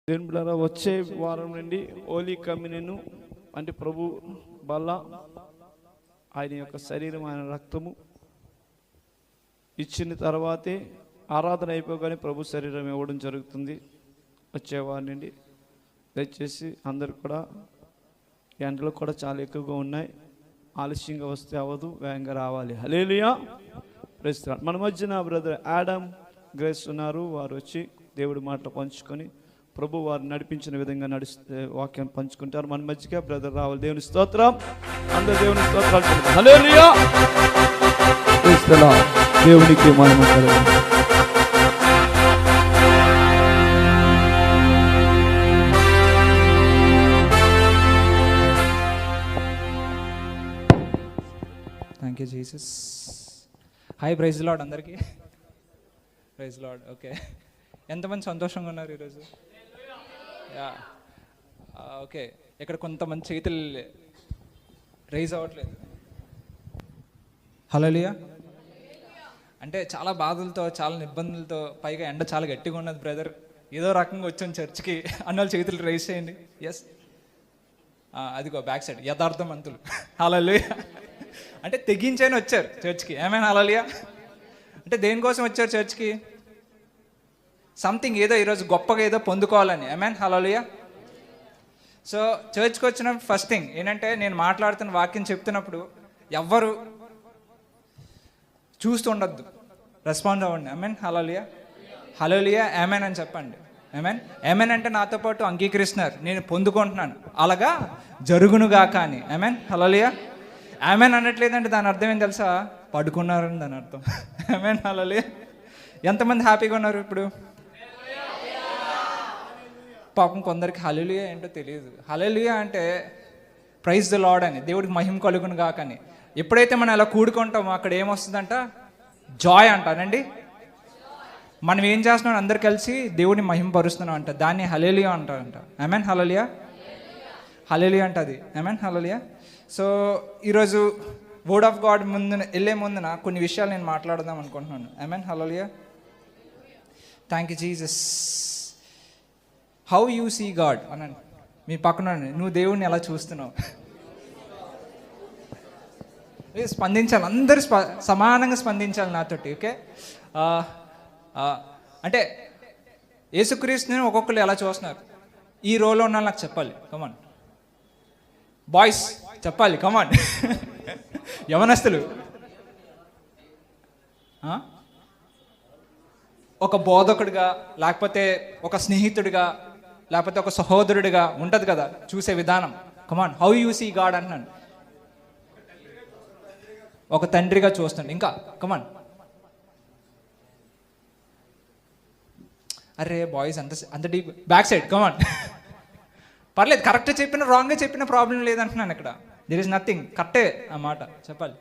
దేవుని బిడ్డలారా, వచ్చే వారం నుండి హోలీ కమ్యూనియన్ అంటే ప్రభు బల్ల, ఆయన యొక్క శరీరం, ఆయన రక్తము ఇచ్చిన తర్వాతే ఆరాధన అయిపోగానే ప్రభు శరీరం ఇవ్వడం జరుగుతుంది. వచ్చే వారం నుండి దయచేసి అందరు కూడా, ఎండలు కూడా చాలా ఎక్కువగా ఉన్నాయి, ఆలస్యంగా వస్తే అవ్వదు, వేగంగా రావాలి. హల్లెలూయా, ప్రైజ్ ది లార్డ్. మన మధ్యన బ్రదర్ ఆడమ్ గ్రేస్ ఉన్నారు. వారు వచ్చి దేవుడి మాటలు పంచుకొని ప్రభు వారు నడిపించిన విధంగా నడిస్తే వాక్యాన్ని పంచుకుంటారు. మన మధ్యగా బ్రదర్ రావాలి. దేవుని స్తోత్రం, అందరు దేవుని స్తోత్రాలు. Hallelujah, praise the Lord. దేవునికి మహిమ కలుగును. Thank you Jesus. Hi, praise the Lord అందరికీ. Praise the Lord. ఓకే, ఎంతమంది సంతోషంగా ఉన్నారు ఈరోజు? Yeah, okay. ఇక్కడ కొంతమంది చేతులు రైజ్ అవ్వట్లేదు. హల్లెలూయా. అంటే చాలా బాధలతో, చాలా ఇబ్బందులతో, పైగా ఎండ చాలా గట్టిగా ఉన్నది బ్రదర్, ఏదో రకంగా వచ్చాం చర్చ్కి అన్నోళ్ళు చేతులు రైజ్ చేయండి. ఎస్, అదిగో బ్యాక్ సైడ్ యథార్థవంతులు. హల్లెలూయా. అంటే తెగించని వచ్చారు చర్చ్కి. ఏమైనా హల్లెలూయా. అంటే దేనికోసం వచ్చారు చర్చ్కి? సంథింగ్, ఏదో ఈరోజు గొప్పగా ఏదో పొందుకోవాలని. ఆమేన్, హల్లెలూయా. సో చర్చ్కి వచ్చిన ఫస్ట్ థింగ్ ఏంటంటే, నేను మాట్లాడుతున్న వాక్యం చెప్తున్నప్పుడు ఎవ్వరు చూస్తూ ఉండొద్దు, రెస్పాండ్ అవ్వండి. ఆమేన్, హల్లెలూయా. హల్లెలూయా, ఆమేన్ అని చెప్పండి. ఆమేన్, ఆమేన్ అంటే నాతో పాటు అంగీకరిస్తున్నారు, నేను పొందుకుంటున్నాను, అలాగా జరుగునుగా కానీ. ఆమేన్, హల్లెలూయా. ఆమేన్ అనట్లేదంటే దాని అర్థం ఏం తెలుసా? పడుకున్నారని దాని అర్థం. ఆమేన్, హల్లెలూయా. ఎంతమంది హ్యాపీగా ఉన్నారు ఇప్పుడు? పాపం కొందరికి హల్లెలూయా ఏంటో తెలియదు. హల్లెలూయా అంటే ప్రైజ్ ది లార్డ్ అని, దేవుడికి మహిమ కలుగును గాకని. ఎప్పుడైతే మనం అలా కూడుకుంటామో అక్కడ ఏమొస్తుందంట? జాయ్ అంటానండి. మనం ఏం చేస్తున్నాం? అందరు కలిసి దేవుడిని మహిమపరుస్తున్నాం అంట, దాన్ని హల్లెలూయా అంటారంట. ఆమేన్, హల్లెలూయా. హల్లెలూయా అంట అది. Amen, hallelujah. సో ఈరోజు వర్డ్ ఆఫ్ గాడ్ వెళ్ళే ముందున కొన్ని విషయాలు నేను మాట్లాడదాం అనుకుంటున్నాను. Amen, hallelujah. Thank you Jesus. How you see God అనండి. మీ పక్కన నువ్వు దేవుడిని ఎలా చూస్తున్నావు? స్పందించాలి, అందరూ సమానంగా స్పందించాలి నాతోటి. ఓకే, అంటే యేసుక్రీస్తుని ఒక్కొక్కరు ఎలా చూస్తున్నారు? ఈ రోలో ఉన్న నాకు చెప్పాలి. కమాన్ బాయ్స్, చెప్పాలి. కమాన్ యవనస్తులు, ఒక బోధకుడిగా, లేకపోతే ఒక స్నేహితుడిగా, లేకపోతే ఒక సహోదరుడిగా ఉంటుంది కదా చూసే విధానం. కమాన్, హౌ యూ సీ గాడ్ అంటున్నాను. ఒక తండ్రిగా చూస్తాను. ఇంకా కమాన్. అరే బాయ్స్ అంత డీప్. బ్యాక్ సైడ్ కమాన్. పర్లేదు, కరెక్ట్ చెప్పిన రాంగ్గా చెప్పిన ప్రాబ్లం లేదంటున్నాను ఇక్కడ. దిర్ ఇస్ నథింగ్, కరెక్టే ఆ మాట చెప్పాలి.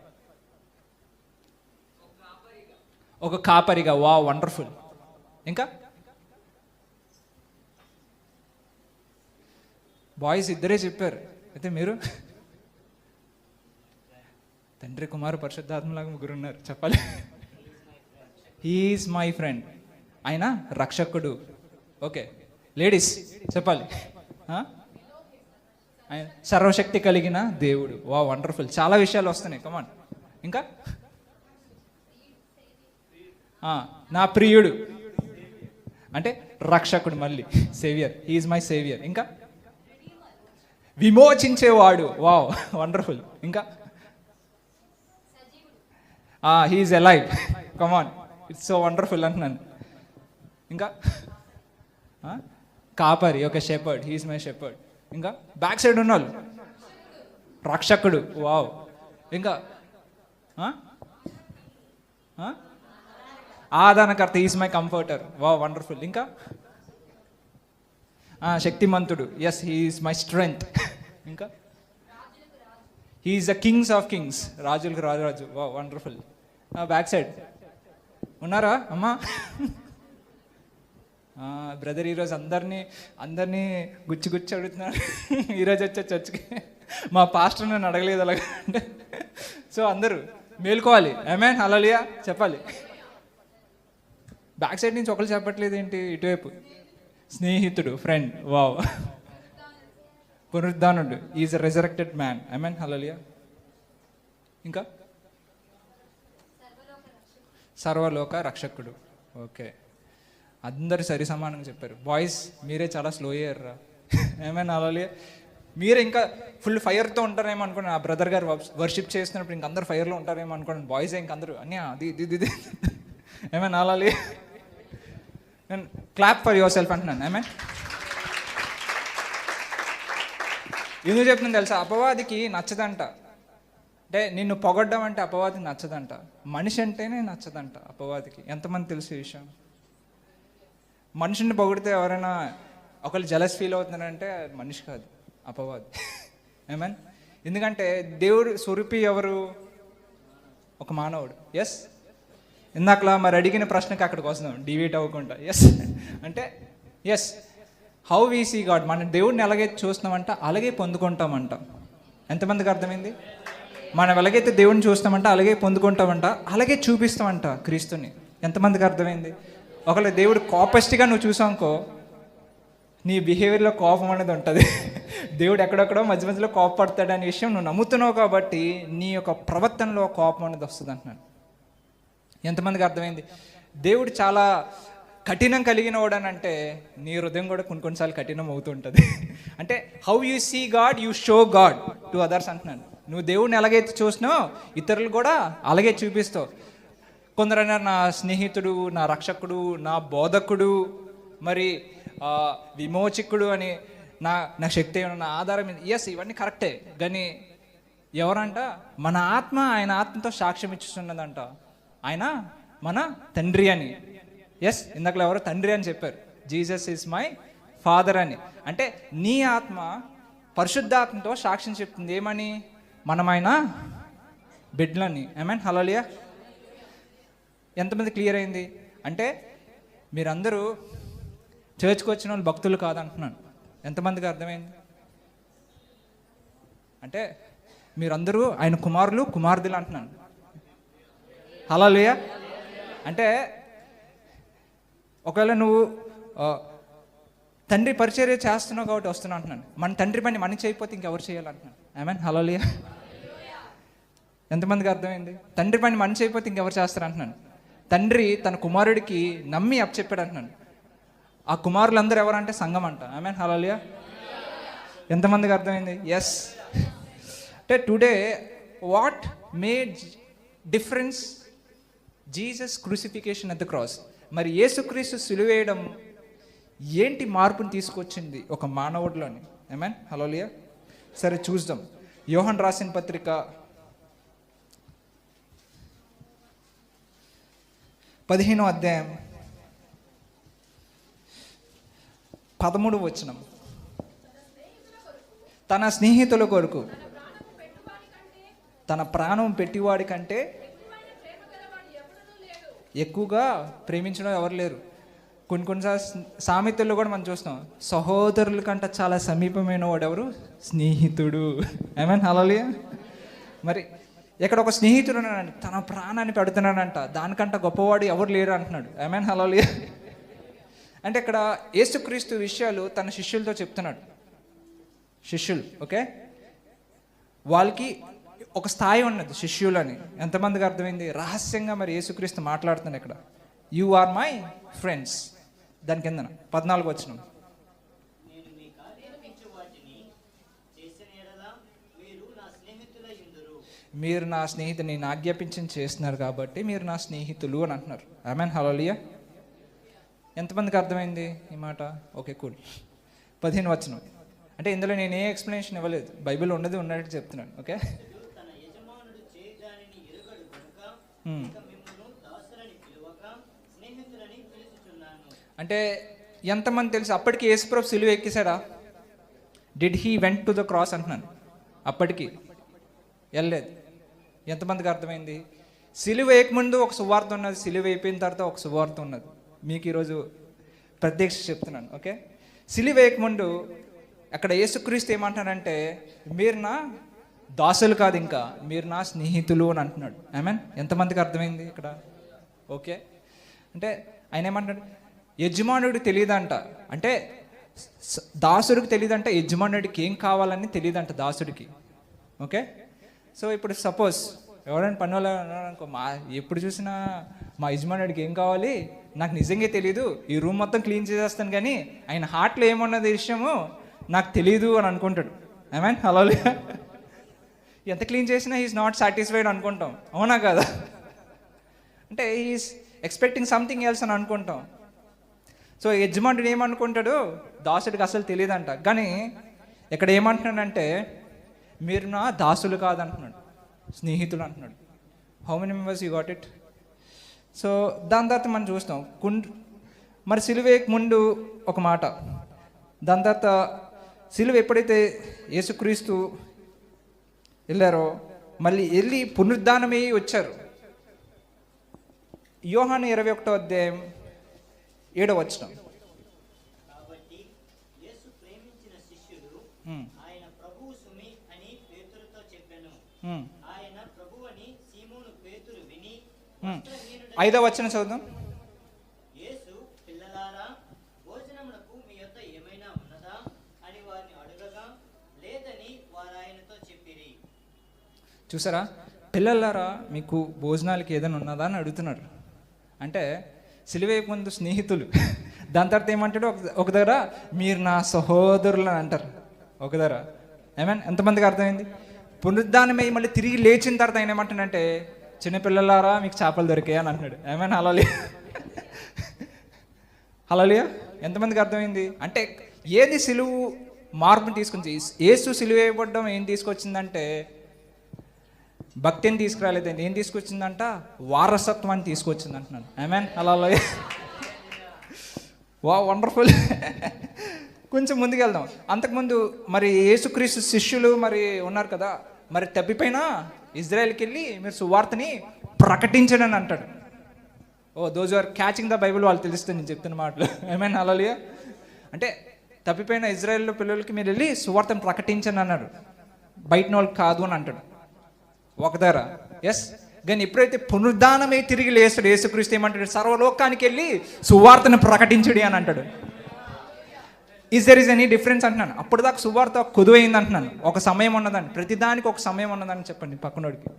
ఒక కాపరిగా. వా, వండర్ఫుల్. ఇంకా బాయ్స్ ఇద్దరే చెప్పారు. అయితే మీరు తండ్రి, కుమారు, పరిశుద్ధాత్మలాగా ముగ్గురు ఉన్నారు. చెప్పాలి. హీఈస్ మై ఫ్రెండ్, ఆయన రక్షకుడు. ఓకే, లేడీస్ చెప్పాలి. ఆయన సర్వశక్తి కలిగిన దేవుడు. వా, వండర్ఫుల్. చాలా విషయాలు వస్తున్నాయి. కమాన్. ఇంకా నా ప్రియుడు అంటే రక్షకుడు, మళ్ళీ సేవియర్. He's my saviour. ఇంకా విమోచించేవాడు. Wow, wonderful. ఇంకా he's alive. Come on, it's so wonderful అంటున్నాను. ఇంకా కాపరి, ఒక షెపర్డ్. He's my shepherd. ఇంకా బ్యాక్ సైడ్ ఉన్నాళ్ళు రక్షకుడు. వావ్. ఇంకా ఆదానకర్త. Is my comforter. Wow, wonderful. ఇంకా శక్తిమంతుడు. Yes, he's my strength. ఇంకా he's the kings of kings. రాజులకు రాజు. వా, వండర్ఫుల్. బ్యాక్ సైడ్ ఉన్నారా అమ్మా? బ్రదర్ ఈరోజు అందరినీ గుచ్చి అడుగుతున్నారు. ఈరోజు వచ్చే చర్చ్కి మా పాస్టర్ నన్ను అడగలేదు అలాగా. సో అందరూ మేల్కోవాలి. ఆమేన్, హల్లెలూయా చెప్పాలి. బ్యాక్ సైడ్ నుంచి ఒకరు చెప్పట్లేదు ఏంటి? ఇటువైపు స్నేహితుడు, ఫ్రెండ్. వావ్. పునరుద్ధానుడు, is a resurrected man. Amen, hallelujah. ఇంకా సర్వలోక రక్షకుడు. ఓకే, అందరు సరి సమానంగా చెప్పారు. బాయ్స్ మీరే చాలా స్లో అయ్యారా. ఆమేన్, హల్లెలూయా. మీరు ఇంకా ఫుల్ ఫైర్తో ఉంటారేమో అనుకోండి. ఆ బ్రదర్ గారు వర్షిప్ చేస్తున్నప్పుడు ఇంక అందరు ఫైర్లో ఉంటారేమో అనుకోండి. బాయ్స్ ఇంక అందరూ అన్నీ అది ఆమేన్, హల్లెలూయా. నేను క్లాప్ ఫర్ యువర్ సెల్ఫ్ అంటున్నాను. ఆమేన్. ఎందుకు చెప్తున్నాను తెలుసా? అపవాదికి నచ్చదంట. అంటే నిన్ను పొగడ్డం అంటే అపవాదికి నచ్చదంట. మనిషి అంటేనే నచ్చదంట అపవాదికి. ఎంతమంది తెలుసు ఈ విషయం? మనిషిని పొగిడితే ఎవరైనా ఒకళ్ళు జలస్ ఫీల్ అవుతున్నారంటే మనిషి కాదు, అపవాది. ఏమన్? ఎందుకంటే దేవుడు స్వరూపి ఎవరు? ఒక మానవుడు. ఎస్, ఇందాకలా మరి అడిగిన ప్రశ్నకి అక్కడికి వస్తున్నాం, డివేట్ అవ్వకుండా. ఎస్ అంటే yes, how we see God. మన దేవుడిని ఎలాగైతే చూస్తున్నామంట అలాగే పొందుకుంటామంట. ఎంతమందికి అర్థమైంది? మనం ఎలాగైతే దేవుడిని చూస్తామంట అలాగే పొందుకుంటామంట, అలాగే చూపిస్తామంట క్రీస్తుని. ఎంతమందికి అర్థమైంది? ఒకవేళ దేవుడు కోపస్ట్గా నువ్వు చూసావుకో, నీ బిహేవియర్లో కోపం అనేది ఉంటుంది. దేవుడు ఎక్కడెక్కడో మధ్య మధ్యలో కోపపడతాడు అనే విషయం నువ్వు నమ్ముతున్నావు కాబట్టి నీ యొక్క ప్రవర్తనలో కోపం అనేది వస్తుంది అంటున్నాను. ఎంతమందికి అర్థమైంది? దేవుడు చాలా కఠినం కలిగిన వాడనంటే నీ హృదయం కూడా కొన్నిసార్లు కఠినం అవుతుంటుంది. అంటే how you see God you show God to others అంటున్నాను. నువ్వు దేవుడిని ఎలాగైతే చూసినావు ఇతరులు కూడా అలాగే చూపిస్తావు. కొందరైనా నా స్నేహితుడు, నా రక్షకుడు, నా బోధకుడు, మరి విమోచకుడు అని, నా శక్తి ఏమన్నా, నా ఆధారం. ఎస్, ఇవన్నీ కరెక్టే. కానీ ఎవరంట? మన ఆత్మ ఆయన ఆత్మతో సాక్ష్యం ఇచ్చుతున్నదంట ఆయన మన తండ్రి అని. ఎస్, ఇందాకలో ఎవరో తండ్రి అని చెప్పారు. జీసస్ ఈజ్ మై ఫాదర్ అని. అంటే నీ ఆత్మ పరిశుద్ధాత్మతో సాక్ష్యం చెప్తుంది. ఏమని? మనమైన బిడ్డలని. ఆమేన్, హల్లెలూయా. ఎంతమంది క్లియర్ అయింది? అంటే మీరందరూ చర్చ్కి వచ్చిన వాళ్ళు భక్తులు కాదంటున్నాను. ఎంతమందికి అర్థమైంది? అంటే మీరందరూ ఆయన కుమారులు, కుమార్తెలు అంటున్నాను. హల్లెలూయా. అంటే ఒకవేళ నువ్వు తండ్రి పరిచర్య చేస్తున్నావు కాబట్టి వస్తున్నావు అంటున్నాను. మన తండ్రి పని మనం చేయకపోతే ఇంకెవరు చేయాలంటున్నాను. ఆమేన్, హల్లెలూయా. ఎంతమందికి అర్థమైంది? తండ్రి పని మనం చేయకపోతే ఇంకెవరు చేస్తారు అంటున్నాను. తండ్రి తన కుమారుడికి నమ్మి అప్పచెప్పాడు అంటున్నాను. ఆ కుమారులందరూ ఎవరంటే సంఘం అంట. ఆమేన్, హల్లెలూయా. ఎంతమందికి అర్థమైంది? ఎస్. అంటే today what made difference? Jesus crucifixion at the cross. మరి యేసుక్రీస్తు సిలువేయడం ఏంటి మార్పుని తీసుకొచ్చింది ఒక మానవుడిలోని? ఆమేన్, హల్లెలూయా. సరే చూద్దాం. యోహన్ రాసిన పత్రిక 15వ అధ్యాయం 13వ వచనం. తన స్నేహితుల కొరకు తన ప్రాణం పెట్టివాడి కంటే ఎక్కువగా ప్రేమించడం ఎవరు లేరు. కొన్నిసార్లు సామెతల్లో కూడా మనం చూస్తాం, సహోదరుల కంటే చాలా సమీపమైన వాడు ఎవరు? స్నేహితుడు. ఆమేన్, హల్లెలూయా. మరి ఇక్కడ ఒక స్నేహితుడు ఉన్నాడు, తన ప్రాణాన్ని పెడుతున్నాడంట, దానికంటే గొప్పవాడు ఎవరు లేరు అంటున్నాడు. Amen, hallelujah. అంటే ఇక్కడ యేసుక్రీస్తు విషయాలు తన శిష్యులతో చెప్తున్నాడు. శిష్యులు, ఓకే, వాళ్ళకి ఒక స్థాయి ఉన్నది శిష్యులని. ఎంతమందికి అర్థమైంది? రహస్యంగా మరి యేసుక్రీస్తు మాట్లాడుతున్నాడు ఇక్కడ. You are my friends. దాని కింద 14వ వచనం. మీరు నా స్నేహితుని, నేను ఆజ్ఞాపించి చేస్తున్నారు కాబట్టి మీరు నా స్నేహితులు అని అంటున్నారు. ఆమేన్, హల్లెలూయా. ఎంతమందికి అర్థమైంది ఈ మాట? Okay, cool. 15వ వచనం. అంటే ఇందులో నేను ఏ ఎక్స్ప్లెనేషన్ ఇవ్వలేదు, బైబిల్ ఉన్నది ఉన్నట్టు చెప్తున్నాను. ఓకే, అంటే ఎంతమంది తెలుసు అప్పటికి యేసుప్రభు సిలువ ఎక్కేశాడా? Did he went to the cross అంటున్నాను. అప్పటికి వెళ్ళలేదు. ఎంతమందికి అర్థమైంది? సిలువ వేయకముందు ఒక సువార్త ఉన్నది, సిలువ అయిపోయిన తర్వాత ఒక సువార్త ఉన్నది. మీకు ఈరోజు ప్రత్యక్ష చెప్తున్నాను. ఓకే, సిలువ వేయకముందు అక్కడ యేసుక్రీస్తు ఏమంటాడంటే, మీరు నా దాసులు కాదు, ఇంకా మీరు నా స్నేహితులు అని అంటున్నాడు. ఆమేన్. ఎంతమందికి అర్థమైంది ఇక్కడ? ఓకే, అంటే ఆయన ఏమంటాడు? యజమానుడికి తెలియదంట. అంటే దాసుడికి తెలియదంట, యజమానుడికి ఏం కావాలని తెలియదంట దాసుడికి. ఓకే, సో ఇప్పుడు సపోజ్ ఎవరైనా పని వాళ్ళు అనుకో, ఎప్పుడు చూసినా మా యజమానుడికి ఏం కావాలి నాకు నిజంగా తెలియదు, ఈ రూమ్ మొత్తం క్లీన్ చేసేస్తాను కానీ ఆయన హార్ట్లో ఏమున్నది విషయము నాకు తెలియదు అని అనుకుంటాడు. ఐ హలో, ఎంత క్లీన్ చేసినా హీఈస్ నాట్ సాటిస్ఫైడ్ అనుకుంటాం, అవునా కదా? అంటే హీఈస్ ఎక్స్పెక్టింగ్ సంథింగ్ ఎల్స్ అని అనుకుంటాం. సో యజమానుడు ఏమనుకుంటాడు, దాసుడికి అసలు తెలియదంట. కానీ ఇక్కడ ఏమంటున్నాడంటే మీరు నా దాసులు కాదంటున్నాడు, స్నేహితులు అంటున్నాడు. How many members you got it? So దాని తర్వాత మనం చూస్తాం మరి సిలువేకి ముందు ఒక మాట, దాని తర్వాత సిలువ ఎప్పుడైతే యేసుక్రీస్తు వెళ్ళారో మళ్ళీ వెళ్ళి పునరుద్ధానమై వచ్చారు. యోహాను 21వ అధ్యాయం 7వ వచనం. కాబట్టి యేసు ప్రేమించిన శిష్యుడు ఆయన ప్రభువు సుమి అని పేతురుతో చెప్పెను. ఆయన ప్రభువని సీమోను పేతురు విని 5వ వచనం చదువుదాం. యేసు పిల్లలారా భోజనమునకు మీ యొద్ద ఏమైనా ఉన్నదా అని వారిని అడగగా లేదని వారు ఆయనతో చెప్పిరి. చూసారా, పిల్లలారా మీకు భోజనాలకి ఏదైనా ఉన్నదా అని అడుగుతున్నాడు. అంటే సిలువే ముందు స్నేహితులు, దాని తర్వాత ఏమంటాడు ఒక దగ్గర మీరు నా సహోదరులు అని అంటారు ఒక దగ్గర. ఎంతమందికి అర్థమైంది? పునరుద్ధానమై మళ్ళీ తిరిగి లేచిన తర్వాత ఆయన ఏమంటాడంటే చిన్నపిల్లలారా మీకు చేపలు దొరికాయి అని అంటున్నాడు. హల్లెలూయా, హల్లెలూయా. ఎంతమందికి అర్థమైంది? అంటే ఏది సిలువు మార్పుని తీసుకొచ్చి, యేసు సిలువ వేయబడ్డం ఏం తీసుకొచ్చిందంటే భక్తిని తీసుకురాలేదండి, ఏం తీసుకొచ్చిందంట వారసత్వాన్ని తీసుకొచ్చింది అంటున్నాను. హల్లెలూయా, వా వండర్ఫుల్. కొంచెం ముందుకెళ్దాం. అంతకుముందు మరి యేసుక్రీస్తు శిష్యులు మరి ఉన్నారు కదా, మరి తప్పిపోయినా ఇజ్రాయెల్కి వెళ్ళి మీరు సువార్తని ప్రకటించండి అని అంటాడు. Those are catching the Bible, వాళ్ళు తెలుస్తుంది నేను చెప్తున్న మాటలు. హల్లెలూయా. అంటే తప్పిపోయిన ఇజ్రాయెల్లో పిల్లలకి మీరు వెళ్ళి సువార్తను ప్రకటించండి అన్నాడు, బయట వాళ్ళకి కాదు అని అంటాడు ఒక ధర. ఎస్, కానీ ఎప్పుడైతే పునరుద్ధానమై తిరిగి లేస్తాడు యేసుక్రీస్తు ఏమంటాడు, సర్వలోకానికి వెళ్ళి సువార్తను ప్రకటించుడి అని అంటాడు. Is there is any difference అంటున్నాను. అప్పుడు దాకా సువార్త కొదువైంది అంటున్నాను, ఒక సమయం ఉన్నదని, ప్రతిదానికి ఒక సమయం ఉన్నదని చెప్పండి పక్కనోడికి.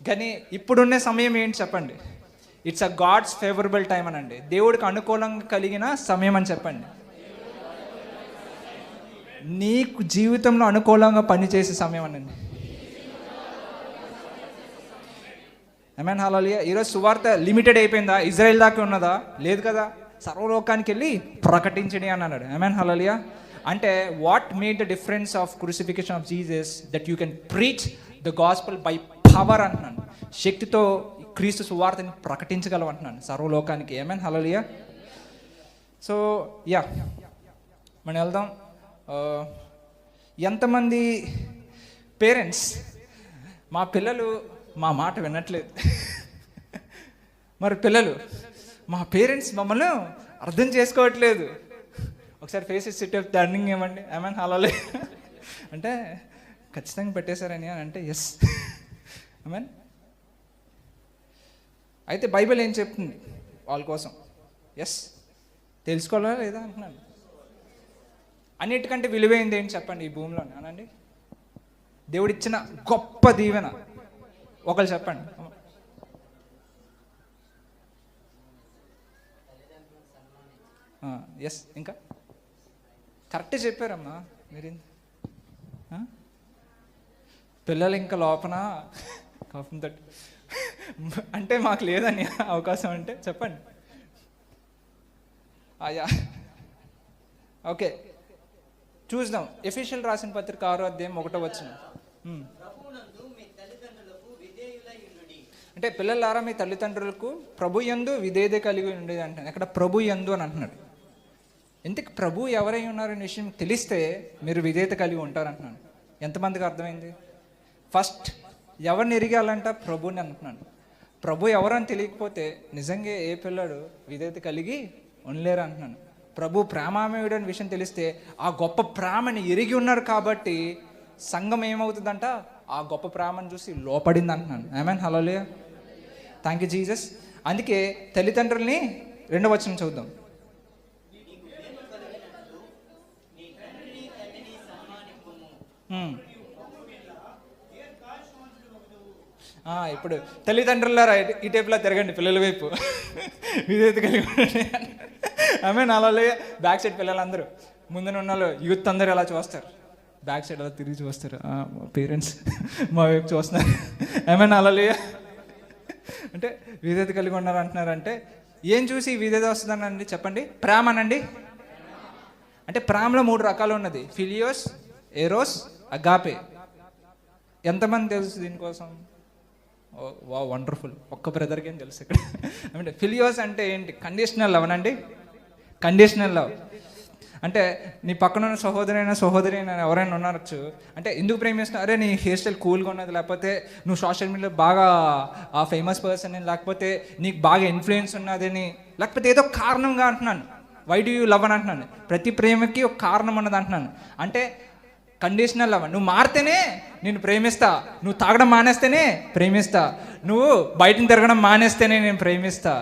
కానీ ఇప్పుడున్న సమయం ఏంటి చెప్పండి? It's a God's favourable time అనండి, దేవుడికి అనుకూలంగా కలిగిన సమయం అని చెప్పండి. నీకు జీవితంలో అనుకూలంగా పనిచేసే సమయం అనండి. హల్లెలూయా. ఈరోజు సువార్త లిమిటెడ్ అయిపోయిందా? ఇజ్రాయెల్ దాకా ఉన్నదా? లేదు కదా. సర్వలోకానికి వెళ్ళి ప్రకటించండి అని అన్నాడు. హల్లెలూయా. అంటే what made the difference of crucifixion of Jesus that you can preach the gospel by power అంటున్నాను. శక్తితో క్రీస్తు సువార్తని ప్రకటించగలవు అంటున్నాను సర్వలోకానికి. హల్లెలూయా. సో యా, మనం వెళ్దాం. ఎంతమంది పేరెంట్స్ మా పిల్లలు మా మాట వినట్లేదు, మరి పిల్లలు మా పేరెంట్స్ మమ్మల్ని అర్థం చేసుకోవట్లేదు, ఒకసారి ఫేసెస్ సిట్ ఆఫ్ టర్నింగ్ ఏమండి? హల్లెలూయా అంటే ఖచ్చితంగా పెట్టేశారని అని అంటే ఎస్. అయితే బైబిల్ ఏం చెప్తుంది వాళ్ళ కోసం? ఎస్, తెలుసుకోవాలా లేదా అంటున్నాను. అన్నిటికంటే విలువైంది ఏంటి చెప్పండి ఈ భూమిలో అనండి? దేవుడిచ్చిన గొప్ప దీవెన ఒకళ్ళు చెప్పండి. ఎస్, ఇంకా కరెక్టే చెప్పారమ్మా మీరు. పిల్లలు ఇంకా లోపల కోపంతో అంటే మాకు లేదని అవకాశం అంటే చెప్పండి. అయ్యా ఓకే, చూద్దాం. ఎఫెసీయులు రాసిన పత్రిక 6వ అధ్యాయం 1వ వచనం. అంటే పిల్లలారా మీ తల్లిదండ్రులకు ప్రభు యందు విధేయత కలిగి ఉండేది అంటున్నాడు. అక్కడ ప్రభు యందు అని అంటున్నాడు. ఎందుకు ప్రభు ఎవరై ఉన్నారనే విషయం తెలిస్తే మీరు విధేయత కలిగి ఉంటారు అంటున్నాను. ఎంతమందికి అర్థమైంది? ఫస్ట్ ఎవరిని ఎరిగాలంట? ప్రభుని అంటున్నాను. ప్రభు ఎవరని తెలియకపోతే నిజంగా ఏ పిల్లడు విధేయత కలిగి ఉండలేరు అంటున్నాను. ప్రభు ప్రేమామయుడు అనే విషయం తెలిస్తే ఆ గొప్ప ప్రేమని ఎరిగి ఉన్నారు కాబట్టి సంఘం ఏమవుతుందంట? ఆ గొప్ప ప్రేమను చూసి లోపడింది అంటున్నాను. హల్లెలూయా, థ్యాంక్ యూ జీసస్. అందుకే తల్లిదండ్రుల్ని 2వ వచనం చూద్దాం. ఇప్పుడు తల్లిదండ్రులారా ఈ టైప్లో తిరగండి పిల్లల వైపు, విధేయత కలిగి ఉండండి. Amen hallelujah. బ్యాక్ సైడ్ పిల్లలందరూ, ముందున ఉన్న వాళ్ళు యూత్ అందరూ ఎలా చూస్తారు, బ్యాక్ సైడ్ అలా తిరిగి చూస్తారు. పేరెంట్స్ మా వైపు చూస్తున్నారు. Amen hallelujah. అంటే విధేయత కలిగి ఉన్నారు అంటున్నారంటే ఏం చూసి విధేయత వస్తుందనండి చెప్పండి? ప్రేమ అనండి. అంటే ప్రేమలో 3 రకాలు ఉన్నది, ఫిలియోస్, ఎరోస్, అగాపే. ఎంతమంది తెలుసు దీనికోసం? వా వండర్ఫుల్. ఒక్క బ్రదర్కి ఏం తెలుసు ఇక్కడ. అంటే ఫిలియోస్ అంటే ఏంటి? కండిషనల్ లవ్ అనండి. కండిషనల్ లవ్ అంటే నీ పక్కన ఉన్న సహోదరి అయినా ఎవరైనా ఉండొచ్చు, అంటే ఎందుకు ప్రేమిస్తున్నావు? అరే నీ హెయిర్ స్టైల్ కూల్గా ఉన్నది, లేకపోతే నువ్వు సోషల్ మీడియాలో బాగా ఫేమస్ పర్సన్ అని, లేకపోతే నీకు బాగా ఇన్ఫ్లుయెన్స్ ఉన్నదని, లేకపోతే ఏదో కారణంగా అంటున్నాను. వై డూ యూ లవ్ అని అంటున్నాను. ప్రతి ప్రేమకి ఒక కారణం ఉన్నది అంటున్నాను. అంటే కండిషనల్ లవ్. నువ్వు మారితేనే నేను ప్రేమిస్తా, నువ్వు తాగడం మానేస్తేనే ప్రేమిస్తా, నువ్వు బయటని తిరగడం మానేస్తేనే నేను ప్రేమిస్తా.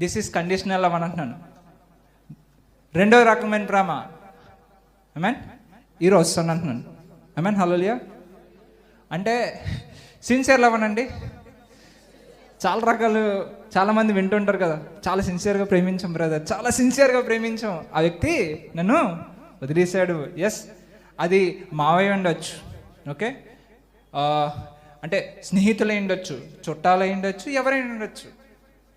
దిస్ ఈస్ కండిషనల్ లవ్ అని అంటున్నాను. 2వ రకమైన ప్రేమ ఆమెన్ ఈరోజు వస్తాను అంటున్నాను. Amen hallelujah. అంటే సిన్సియర్ లవ్ అనండి. చాలా రకాలు, చాలామంది వింటుంటారు కదా, చాలా సిన్సియర్గా ప్రేమించాం బ్రదర్, చాలా సిన్సియర్గా ప్రేమించాం, ఆ వ్యక్తి నన్ను వదిలేశాడు. ఎస్, అది మావయ్య ఉండొచ్చు, ఓకే, అంటే స్నేహితులై ఉండొచ్చు, చుట్టాలై ఉండొచ్చు, ఎవరైనా ఉండొచ్చు.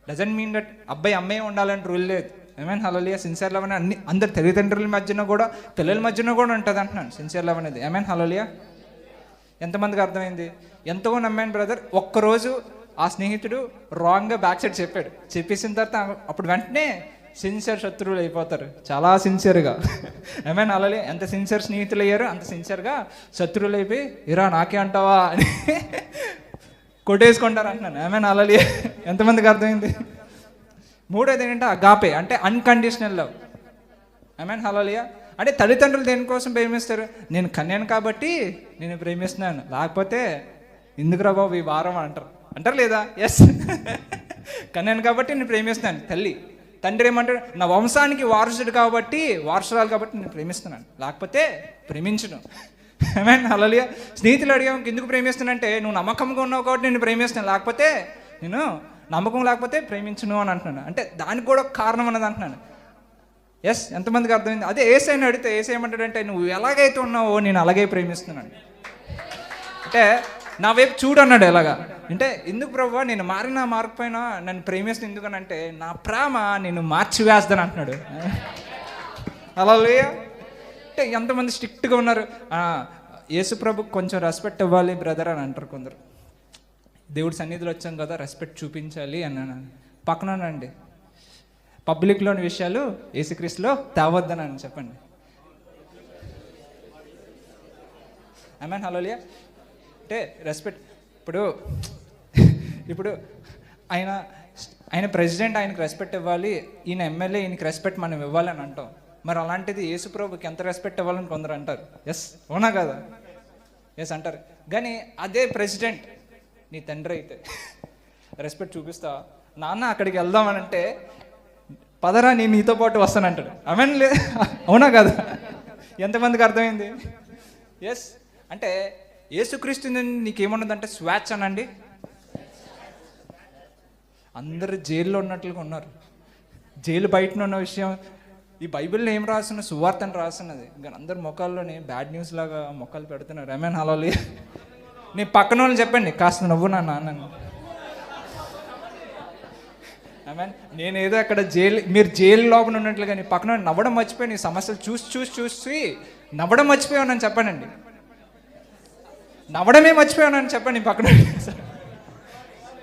డజంట్ మీన్ దట్ అబ్బాయి అమ్మాయి ఉండాలని రూల్ లేదు. Amen hallelujah. సిన్సియర్ లవ్ అనేది అందరు తల్లిదండ్రుల మధ్యన కూడా, పిల్లల మధ్యన కూడా ఉంటుంది అంటున్నాను సిన్సియర్ లవ్ అనేది. Amen hallelujah. ఎంతమందికి అర్థమైంది? ఎంతగా నమ్మాను బ్రదర్. ఒక్కరోజు ఆ స్నేహితుడు రాంగ్గా బ్యాక్ సైడ్ చెప్పేసిన తర్వాత అప్పుడు వెంటనే సిన్సియర్ శత్రువులు అయిపోతారు, చాలా సిన్సియర్గా. Amen hallelujah. ఎంత సిన్సియర్ స్నేహితులు అయ్యారు అంత సిన్సియర్గా శత్రువులు అయిపోయి ఇరా నాకే అంటావా అని కొట్టేసుకుంటారు అంటున్నాను. Amen hallelujah. ఎంతమందికి అర్థమైంది? 3వది ఏంటంటే అగాపే, అంటే అన్కండిషనల్ లవ్. Amen hallelujah. అంటే తల్లిదండ్రులు దేనికోసం ప్రేమిస్తారు? నేను కన్యాను కాబట్టి నేను ప్రేమిస్తున్నాను, లేకపోతే ఎందుకురా బాబు ఈ వారం అంటారు లేదా? ఎస్, కన్యాను కాబట్టి నేను ప్రేమిస్తున్నాను. తండ్రి ఏమంటాడు? నా వంశానికి వారసుడు కాబట్టి, వారసురాలు కాబట్టి నేను ప్రేమిస్తున్నాను, లేకపోతే ప్రేమించను. Amen hallelujah. స్నేహితులు అడిగాం ఎందుకు ప్రేమిస్తున్నానంటే నువ్వు నమ్మకంగా ఉన్నావు కాబట్టి నేను ప్రేమిస్తున్నాను, లేకపోతే నేను నమ్మకం లేకపోతే ప్రేమించను అని అంటున్నాను. అంటే దానికి కూడా కారణం అన్నది అంటున్నాను. ఎస్, ఎంతమందికి అర్థమైంది? అదే ఏసైని అడిగితే ఏసై ఏమంటాడంటే నువ్వు ఎలాగైతే ఉన్నావో నేను అలాగే ప్రేమిస్తున్నాను. అంటే నా వైపు చూడు అన్నాడు. ఎలాగా అంటే ఎందుకు ప్రభువా నేను మారినా మారకపోయినా నన్ను ప్రేమిస్తుంది ఎందుకనంటే నా ప్రేమ నేను మార్చివేస్తాను అంటున్నాడు. హల్లెలూయా. అంటే ఎంతమంది స్ట్రిక్ట్గా ఉన్నారు. యేసు ప్రభుకి కొంచెం రెస్పెక్ట్ ఇవ్వాలి బ్రదర్ అని అంటారు కొందరు. దేవుడి సన్నిధిలో వచ్చాం కదా, రెస్పెక్ట్ చూపించాలి అన్నాను. పక్కనండి పబ్లిక్లోని విషయాలు యేసుక్రీస్తులో తేవద్దనని చెప్పండి. Amen hallelujah. అంటే రెస్పెక్ట్. ఇప్పుడు ఆయన ప్రెసిడెంట్, ఆయనకు రెస్పెక్ట్ ఇవ్వాలి, ఈయన ఎమ్మెల్యే, ఈయనకి రెస్పెక్ట్ మనం ఇవ్వాలని అంటాం. మరి అలాంటిది యేసు ప్రభుకి ఎంత రెస్పెక్ట్ ఇవ్వాలని కొందరు అంటారు. ఎస్, అవునా కదా? ఎస్ అంటారు. కానీ అదే ప్రెసిడెంట్ నీ తండ్రి అయితే రెస్పెక్ట్ చూపిస్తా? నాన్న అక్కడికి వెళ్దామనంటే పదరా నేను నీతో పాటు వస్తానంటాడు. ఆమెన్ లేదు, అవునా కదా? ఎంతమందికి అర్థమైంది? ఎస్, అంటే యేసుక్రీస్తు నీకేమన్నదంటే స్వేచ్ఛ అనండి. అందరు జైల్లో ఉన్నట్లుగా ఉన్నారు. జైలు బయటన ఉన్న విషయం ఈ బైబిల్లో ఏం రాస్తున్న సువార్తను రాస్తున్నది, కానీ అందరు మొక్కల్లోనే బ్యాడ్ న్యూస్ లాగా మొక్కలు పెడుతున్నారు. Amen hallelujah. నీ పక్కన వాళ్ళని చెప్పండి కాస్త నవ్వు నా నాన్న. ఆమెన్. నేనేదో అక్కడ మీరు జైలు లోపల ఉన్నట్లుగా నీ పక్కన నవ్వడం మర్చిపోయి నీ సమస్యలు చూసి నవ్వడం మర్చిపోయానని చెప్పానండి. నవ్వడమే మర్చిపోయానని చెప్పండి పక్కన.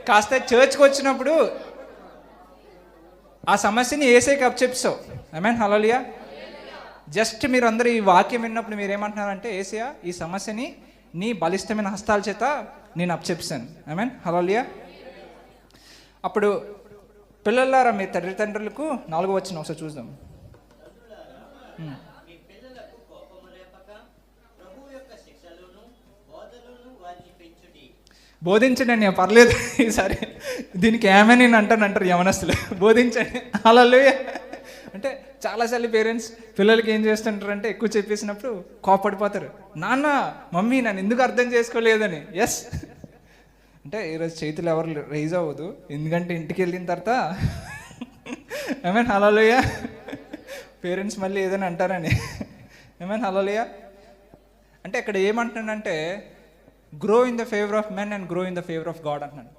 కాస్త చర్చ్కి వచ్చినప్పుడు ఆ సమస్యని ఏసైకి అప్పచెప్పావు. Amen hallelujah. జస్ట్ మీరు అందరూ ఈ వాక్యం విన్నప్పుడు మీరు ఏమంటున్నారంటే ఏసయ్యా ఈ సమస్యని నీ బలిష్టమైన హస్తాల చేత నేను అప్పచెప్పాను. Amen hallelujah. అప్పుడు పిల్లలారా మీ తల్లిదండ్రులకు 4వ వచనం ఒకసారి చూద్దాం. బోధించండి, నేను పర్లేదు ఈసారి దీనికి ఏమని నేను అంటారు యవనస్తులు, బోధించండి. హల్లెలూయా. అంటే చాలాసార్లు పేరెంట్స్ పిల్లలకి ఏం చేస్తుంటారంటే ఎక్కువ చెప్పేసినప్పుడు కోపడిపోతారు, నాన్న మమ్మీ నన్ను ఎందుకు అర్థం చేసుకోలేదని. ఎస్, అంటే ఈరోజు చేతులు ఎవరు రైజ్ అవ్వదు, ఎందుకంటే ఇంటికి వెళ్ళిన తర్వాత ఏమైనా హల్లెలూయా పేరెంట్స్ మళ్ళీ ఏదైనా అంటారని. ఏమైనా హల్లెలూయా. అంటే ఇక్కడ ఏమంటున్నానంటే grow in the favour of men and grow in the favour of God అంటున్నాను.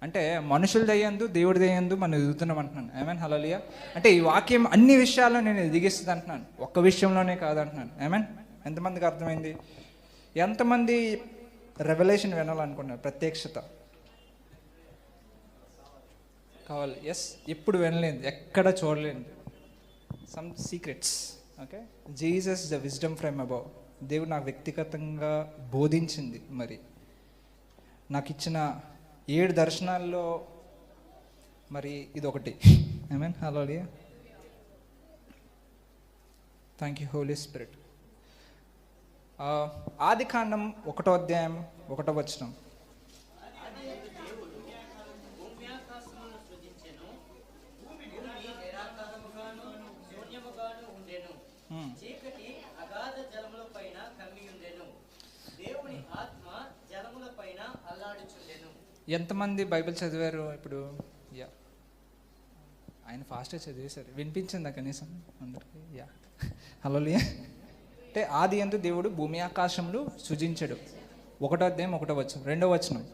అంటే మనుషుల దయ్యందు దేవుడి దయ్యందు మనం ఎదుగుతున్నాం అంటున్నాను. ఏమైనా హల్లెలూయా. అంటే ఈ వాక్యం అన్ని విషయాల్లో నేను ఎదిగిస్తుంది అంటున్నాను, ఒక్క విషయంలోనే కాదంటున్నాను. ఏమైనా ఎంతమందికి అర్థమైంది? ఎంతమంది రెవల్యూషన్ వినాలనుకున్నారు? ప్రత్యక్షత కావాలి. ఎస్, ఎప్పుడు వినలేదు, ఎక్కడ చూడలేదు, some secrets. Okay, Jesus the wisdom from above. దేవుడు నాకు వ్యక్తిగతంగా బోధించింది. మరి నాకు ఇచ్చిన 7 దర్శనాల్లో మరి ఇది ఒకటి. I mean hallelujah. Thank you Holy Spirit. ఆది కాండం 1వ అధ్యాయం 1వ వచనం. భూమి ఆకాశములను సృజించెను, భూమి నిరాకారముగాను శూన్యముగాను ఉండెను, చీకటి అగాధ జలముల పైన కమ్మి ఉండెను, దేవుని ఆత్మ జలముల పైన అల్లాడుచుండెను. ఎంతమంది బైబిల్ చదివారు ఇప్పుడు? యా, ఆయన ఫాస్ట్గా చదివేశారు, వినిపించిందా కనీసం అందరికీ? యా, హల్లెలూయా. అంటే ఆది యందు దేవుడు భూమి ఆకాశములు సృజించడు. 1వ అధ్యాయం 1వ వచనం. 2వ వచనం,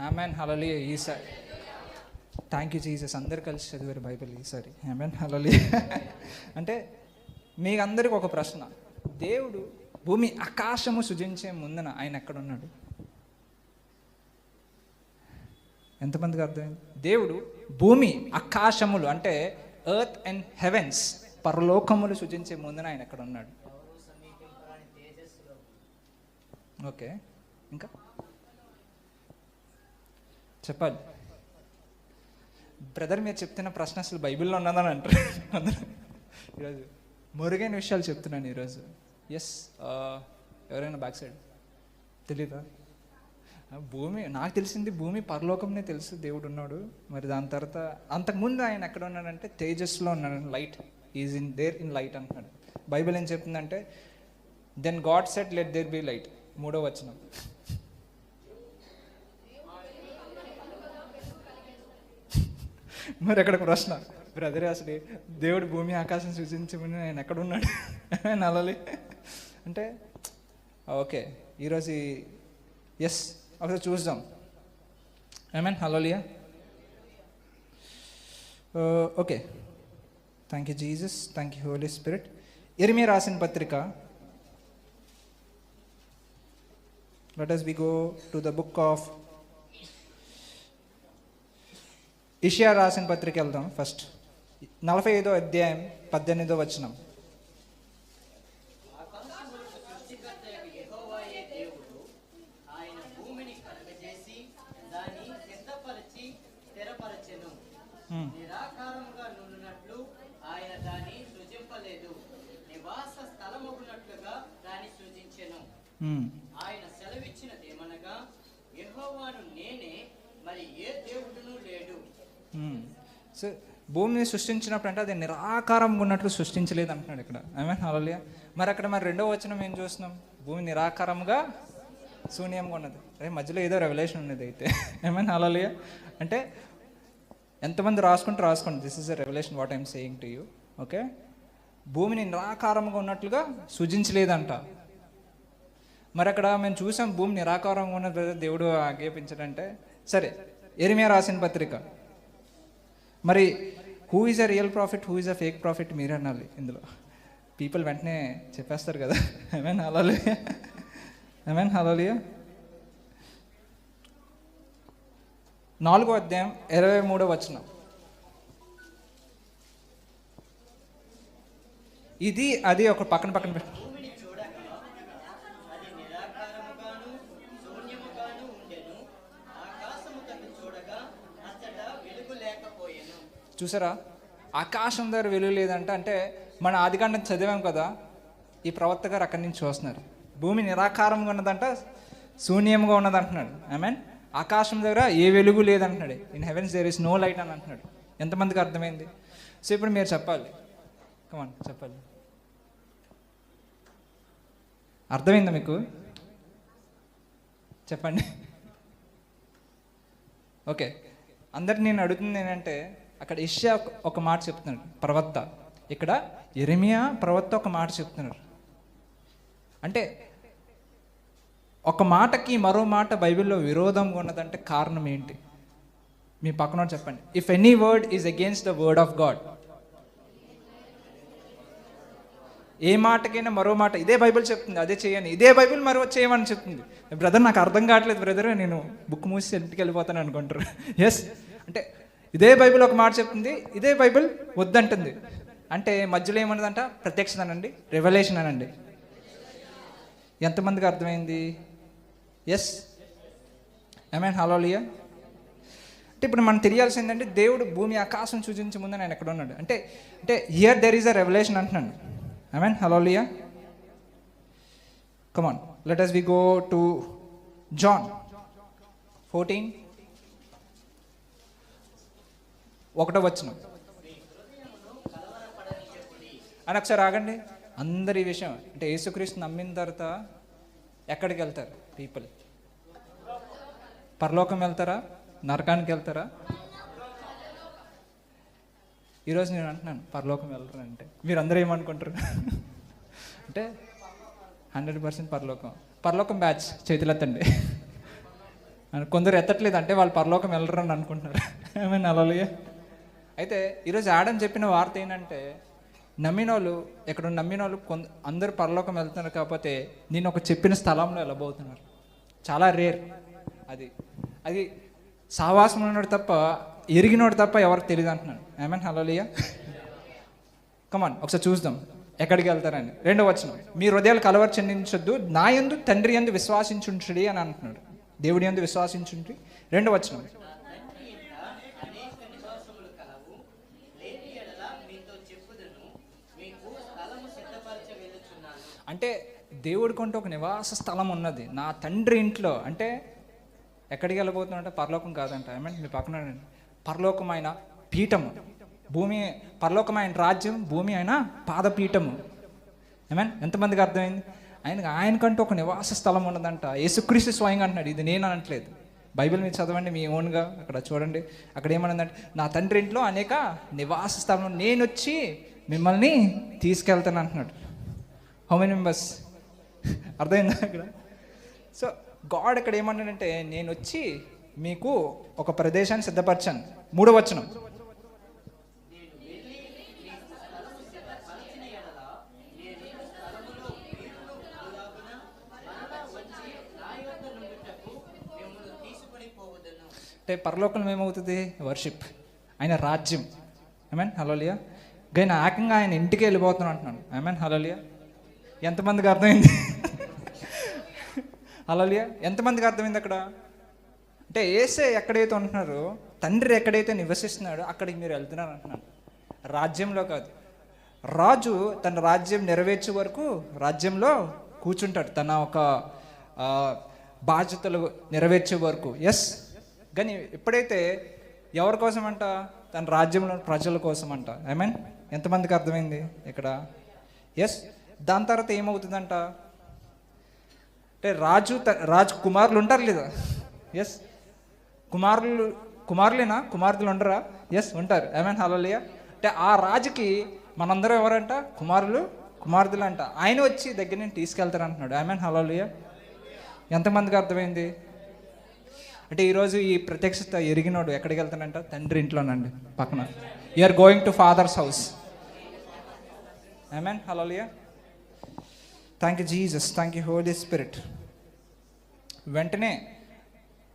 ఆమెన్ హల్లెలూయా. ఈసారి థ్యాంక్ యూ జీసస్, అందరు కలిసి చదివారు బైబిల్ ఈసారి. Amen hallelujah. అంటే మీకు అందరికి ఒక ప్రశ్న, దేవుడు భూమి ఆకాశము సృజించే ముందున ఆయన ఎక్కడున్నాడు? ఎంతమందికి అర్థమైంది? దేవుడు భూమి ఆకాశములు అంటే ఎర్త్ అండ్ హెవెన్స్, పరలోకములు సృజించే ముందున ఆయన ఎక్కడ ఉన్నాడు? ఓకే, ఇంకా చెప్పాలి. బ్రదర్ మీరు చెప్తున్న ప్రశ్న అసలు బైబిల్లో ఉన్నదని అంటారు అందరూ. ఈరోజు మురుగైన విషయాలు చెప్తున్నాను ఈరోజు. ఎస్, ఎవరైనా బ్యాక్ సైడ్ తెలీదా? భూమి నాకు తెలిసింది, భూమి పరలోకంనే తెలుసు దేవుడు ఉన్నాడు. మరి దాని తర్వాత అంతకుముందు ఆయన ఎక్కడ ఉన్నాడంటే తేజస్లో ఉన్నాడు. Light is in there in light అంటున్నాడు. బైబిల్ ఏం చెప్తుందంటే then God said let there be light. 3వ వచనం. మరి అక్కడ ప్రశ్న, బ్రదర్ అసలు దేవుడు భూమి ఆకాశం సృజించమని ఆయన ఎక్కడ ఉన్నాడు నలలి అంటే ఓకే, ఈరోజు ఎస్ ఒకసారి చూద్దాం. Amen hallelujah. Okay, thank you Jesus, thank you Holy Spirit. ఇర్మియా రాసిన పత్రిక, let us we go to the book of ఇషియా రాసిన పత్రిక వెళ్దాం. ఫస్ట్ 45వ అధ్యాయం 18వ వచనం. యెహోవాయే దేవుడు, ఆయన భూమిని కలుగజేసి దాన్ని సిద్ధపరిచి స్థిరపరచెను. నిరాకారముగా నుండునట్లు ఆయన దాన్ని సృజింపలేదు, నివాస స్థలమగునట్లుగా దాన్ని సృజించెను. ఆయన సెలవిచ్చినదేమనగా, యెహోవాను నేనే, మరి ఏ దేవుడును లేడు. సో భూమిని సృష్టించినప్పుడు అంటే అది నిరాకారంగా ఉన్నట్లు సృష్టించలేదు అంటున్నాడు ఇక్కడ. ఆమేన్ హల్లెలూయా. మరి అక్కడ మరి 2వ వచనం ఏం చూస్తున్నాం? భూమి నిరాకారంగా శూన్యంగా ఉన్నది. అరే మధ్యలో ఏదో రెవల్యూషన్ ఉన్నది అయితే. ఆమేన్ హల్లెలూయా. అంటే ఎంతమంది రాసుకోండి. This is a revolution what I'm saying to you. Okay, భూమిని నిరాకారంగా ఉన్నట్లుగా సృజించలేదంట. మరి అక్కడ మేము చూసాం భూమి నిరాకారంగా ఉన్నది దేవుడు ఆజ్ఞాపించాడంటే. సరే, ఇర్మియా రాసిన పత్రిక. మరి who is a real profit, who is a fake profit మీరే అనాలి ఇందులో. పీపుల్ వెంటనే చెప్పేస్తారు కదా. ఆమేన్ హల్లెలూయా. ఆమేన్ హల్లెలూయా. 4వ అధ్యాయం 23వ వచనం. ఇది అది ఒక పక్కన పెట్టు. భూమిని చూడగా అది నిరాకారముగాను శూన్యముగాను ఉండెను, ఆకాశము తట్టు చూడగా అచ్చట వెలుగు లేకపోయెను. చూసారా, ఆకాశం దగ్గర వెలుగు లేదంట. అంటే మన ఆదికాండం చదివాం కదా, ఈ ప్రవక్త గారు అక్కడి నుంచి చూస్తున్నారు. భూమి నిరాకారంగా ఉన్నదంట, శూన్యంగా ఉన్నది అంటున్నాడు. మీన్ ఆకాశం దగ్గర ఏ వెలుగు లేదంటున్నాడు. In heavens there is no light అని అంటున్నాడు. ఎంతమందికి అర్థమైంది? సో ఇప్పుడు మీరు చెప్పాలి, కమాన్ చెప్పాలి. అర్థమైందా మీకు? చెప్పండి. ఓకే, అందరికి నేను అడుగుతుంది ఏంటంటే, అక్కడ యెషయా ఒక మాట చెప్తున్నాడు ప్రవక్త, ఇక్కడ యెరెమీయా ప్రవక్త ఒక మాట చెప్తున్నారు. అంటే ఒక మాటకి మరో మాట బైబిల్లో విరోధంగా ఉన్నదంటే కారణం ఏంటి? మీ పక్కన చెప్పండి. If any word is against the word of God, ఏ మాటకైనా మరో మాట, ఇదే బైబిల్ చెప్తుంది అదే చేయని, ఇదే బైబిల్ మరో చేయమని చెప్తుంది. బ్రదర్ నాకు అర్థం కావట్లేదు బ్రదర్, నేను బుక్ మూసి ఇంటికి వెళ్ళిపోతాను అనుకుంటారు. ఎస్, అంటే ఇదే బైబిల్ ఒక మాట చెప్తుంది, ఇదే బైబిల్ వద్దంటుంది. అంటే మధ్యలో ఏమన్నదంట? ప్రత్యక్షత అనండి, రెవల్యూషన్ అనండి. ఎంతమందికి అర్థమైంది? ఎస్, ఆమేన్, హల్లెలూయా. అంటే ఇప్పుడు మనం తెలియాల్సింది ఏంటంటే, దేవుడు భూమి ఆకాశం సూచించే ముందు ఆయన ఎక్కడ ఉన్నాడు అంటే అంటే here there is a revolution అంటున్నాడు. Amen, hallelujah. Come on, let us we go to John 14 ఒకటో వచనం అని ఒకసారి ఆగండి. అందరి విషయం అంటే యేసుక్రీస్తు నమ్మిన తర్వాత ఎక్కడికి వెళ్తారు పీపుల్? పరలోకం వెళ్తారా, నరకానికి వెళ్తారా? ఈరోజు నేను అంటున్నాను పరలోకం వెళ్తారు అంటే మీరు అందరూ ఏమనుకుంటారు? అంటే 100% పరలోకం బ్యాచ్ చేతులెత్తండి. కొందరు ఎత్తట్లేదు అంటే వాళ్ళు పరలోకం వెళ్ళరు అని అనుకుంటున్నారు. ఏమైనా అలలుగా. అయితే ఈరోజు ఆడమ్ చెప్పిన వార్త ఏంటంటే, నమ్మినోళ్ళు అందరూ పరలోకం వెళ్తున్నారు, కాకపోతే నేను ఒక చెప్పిన స్థలంలో వెళ్ళబోతున్నారు. చాలా రేర్ అది సావాసం ఉన్నాడు తప్ప, ఎరిగినోడు తప్ప ఎవరికి తెలియదు అంటున్నాడు. ఆమేన్, హల్లెలూయా. కమాన్ ఒకసారి చూద్దాం ఎక్కడికి వెళ్తారని. 2వ వచనం, మీ హృదయాలు కలవర చెందించొద్దు, నా యందు తండ్రి యందు విశ్వాసించుండి అని అంటున్నాడు. దేవుడి యందు విశ్వాసించుండి. 2వ వచనం, అంటే దేవుడికంటే ఒక నివాస స్థలం ఉన్నది నా తండ్రి ఇంట్లో. అంటే ఎక్కడికి వెళ్ళబోతున్నాడంటే పరలోకం కాదంట. ఐ మీ పక్కన పరలోకమైన పీఠము, భూమి పరలోకమైన రాజ్యం, భూమి అయిన పాదపీఠము. ఏమేన్, ఎంతమందికి అర్థమైంది? ఆయనకంటూ ఒక నివాస స్థలం ఉన్నదంట. యేసుక్రీస్తు స్వయంగా అంటున్నాడు, ఇది నేను అనట్లేదు. బైబిల్ మీరు చదవండి మీ ఓన్గా, అక్కడ చూడండి. అక్కడ ఏమన్నదంటే, నా తండ్రి ఇంట్లో అనేక నివాస స్థలం, నేను వచ్చి మిమ్మల్ని తీసుకెళ్తాను అంటున్నాడు. How many members? అర్థమైందా అక్కడ? సో గాడ్ ఇక్కడ ఏమన్నాడంటే, నేను వచ్చి మీకు ఒక ప్రదేశాన్ని సిద్ధపరచాను. 3వ వచనం, అంటే పరలోకంలో ఏమవుతుంది? వర్షిప్, ఆయన రాజ్యం. ఆమేన్, హల్లెలూయా. ఆయన ఏకంగా ఆయన ఇంటికి వెళ్ళిపోతున్నాను అంటున్నాను. ఆమేన్, హల్లెలూయా. ఎంతమందికి అర్థమైంది? హల్లెలూయా. ఎంతమందికి అర్థమైంది అక్కడ? అంటే యేసే ఎక్కడైతే ఉంటున్నారో, తండ్రి ఎక్కడైతే నివసిస్తున్నాడో అక్కడికి మీరు వెళ్తున్నారు అంటున్నాను. రాజ్యంలో కాదు. రాజు తన రాజ్యం నెరవేర్చే వరకు రాజ్యంలో కూర్చుంటాడు, తన ఒక బాధ్యతలు నెరవేర్చే వరకు. ఎస్, కానీ ఎప్పుడైతే ఎవరి కోసం అంట? తన రాజ్యంలో ప్రజల కోసం అంట. ఐ మీన్, ఎంతమందికి అర్థమైంది ఇక్కడ? ఎస్. దాని తర్వాత ఏమవుతుందంట అంటే, రాజు కుమారులు ఉంటారు లేదా? ఎస్, కుమారులేనా? కుమార్తెలు ఉండరా? ఎస్, ఉంటారు. ఐ మీన్, హల్లెలూయా. అంటే ఆ రాజుకి మనందరం ఎవరంట? కుమార్తెలు అంట. ఆయన వచ్చి దగ్గర నుంచి తీసుకెళ్తారు అంటున్నాడు. ఐ మీన్, హల్లెలూయా. ఎంతమందికి అర్థమైంది? అంటే ఈరోజు ఈ ప్రత్యక్షత ఎరిగినోడు ఎక్కడికి వెళ్తానంట? తండ్రి ఇంట్లోనండి, పక్కన. You are going to father's house. Amen, hallelujah. Thank you Jesus, thank you Holy Spirit. వెంటనే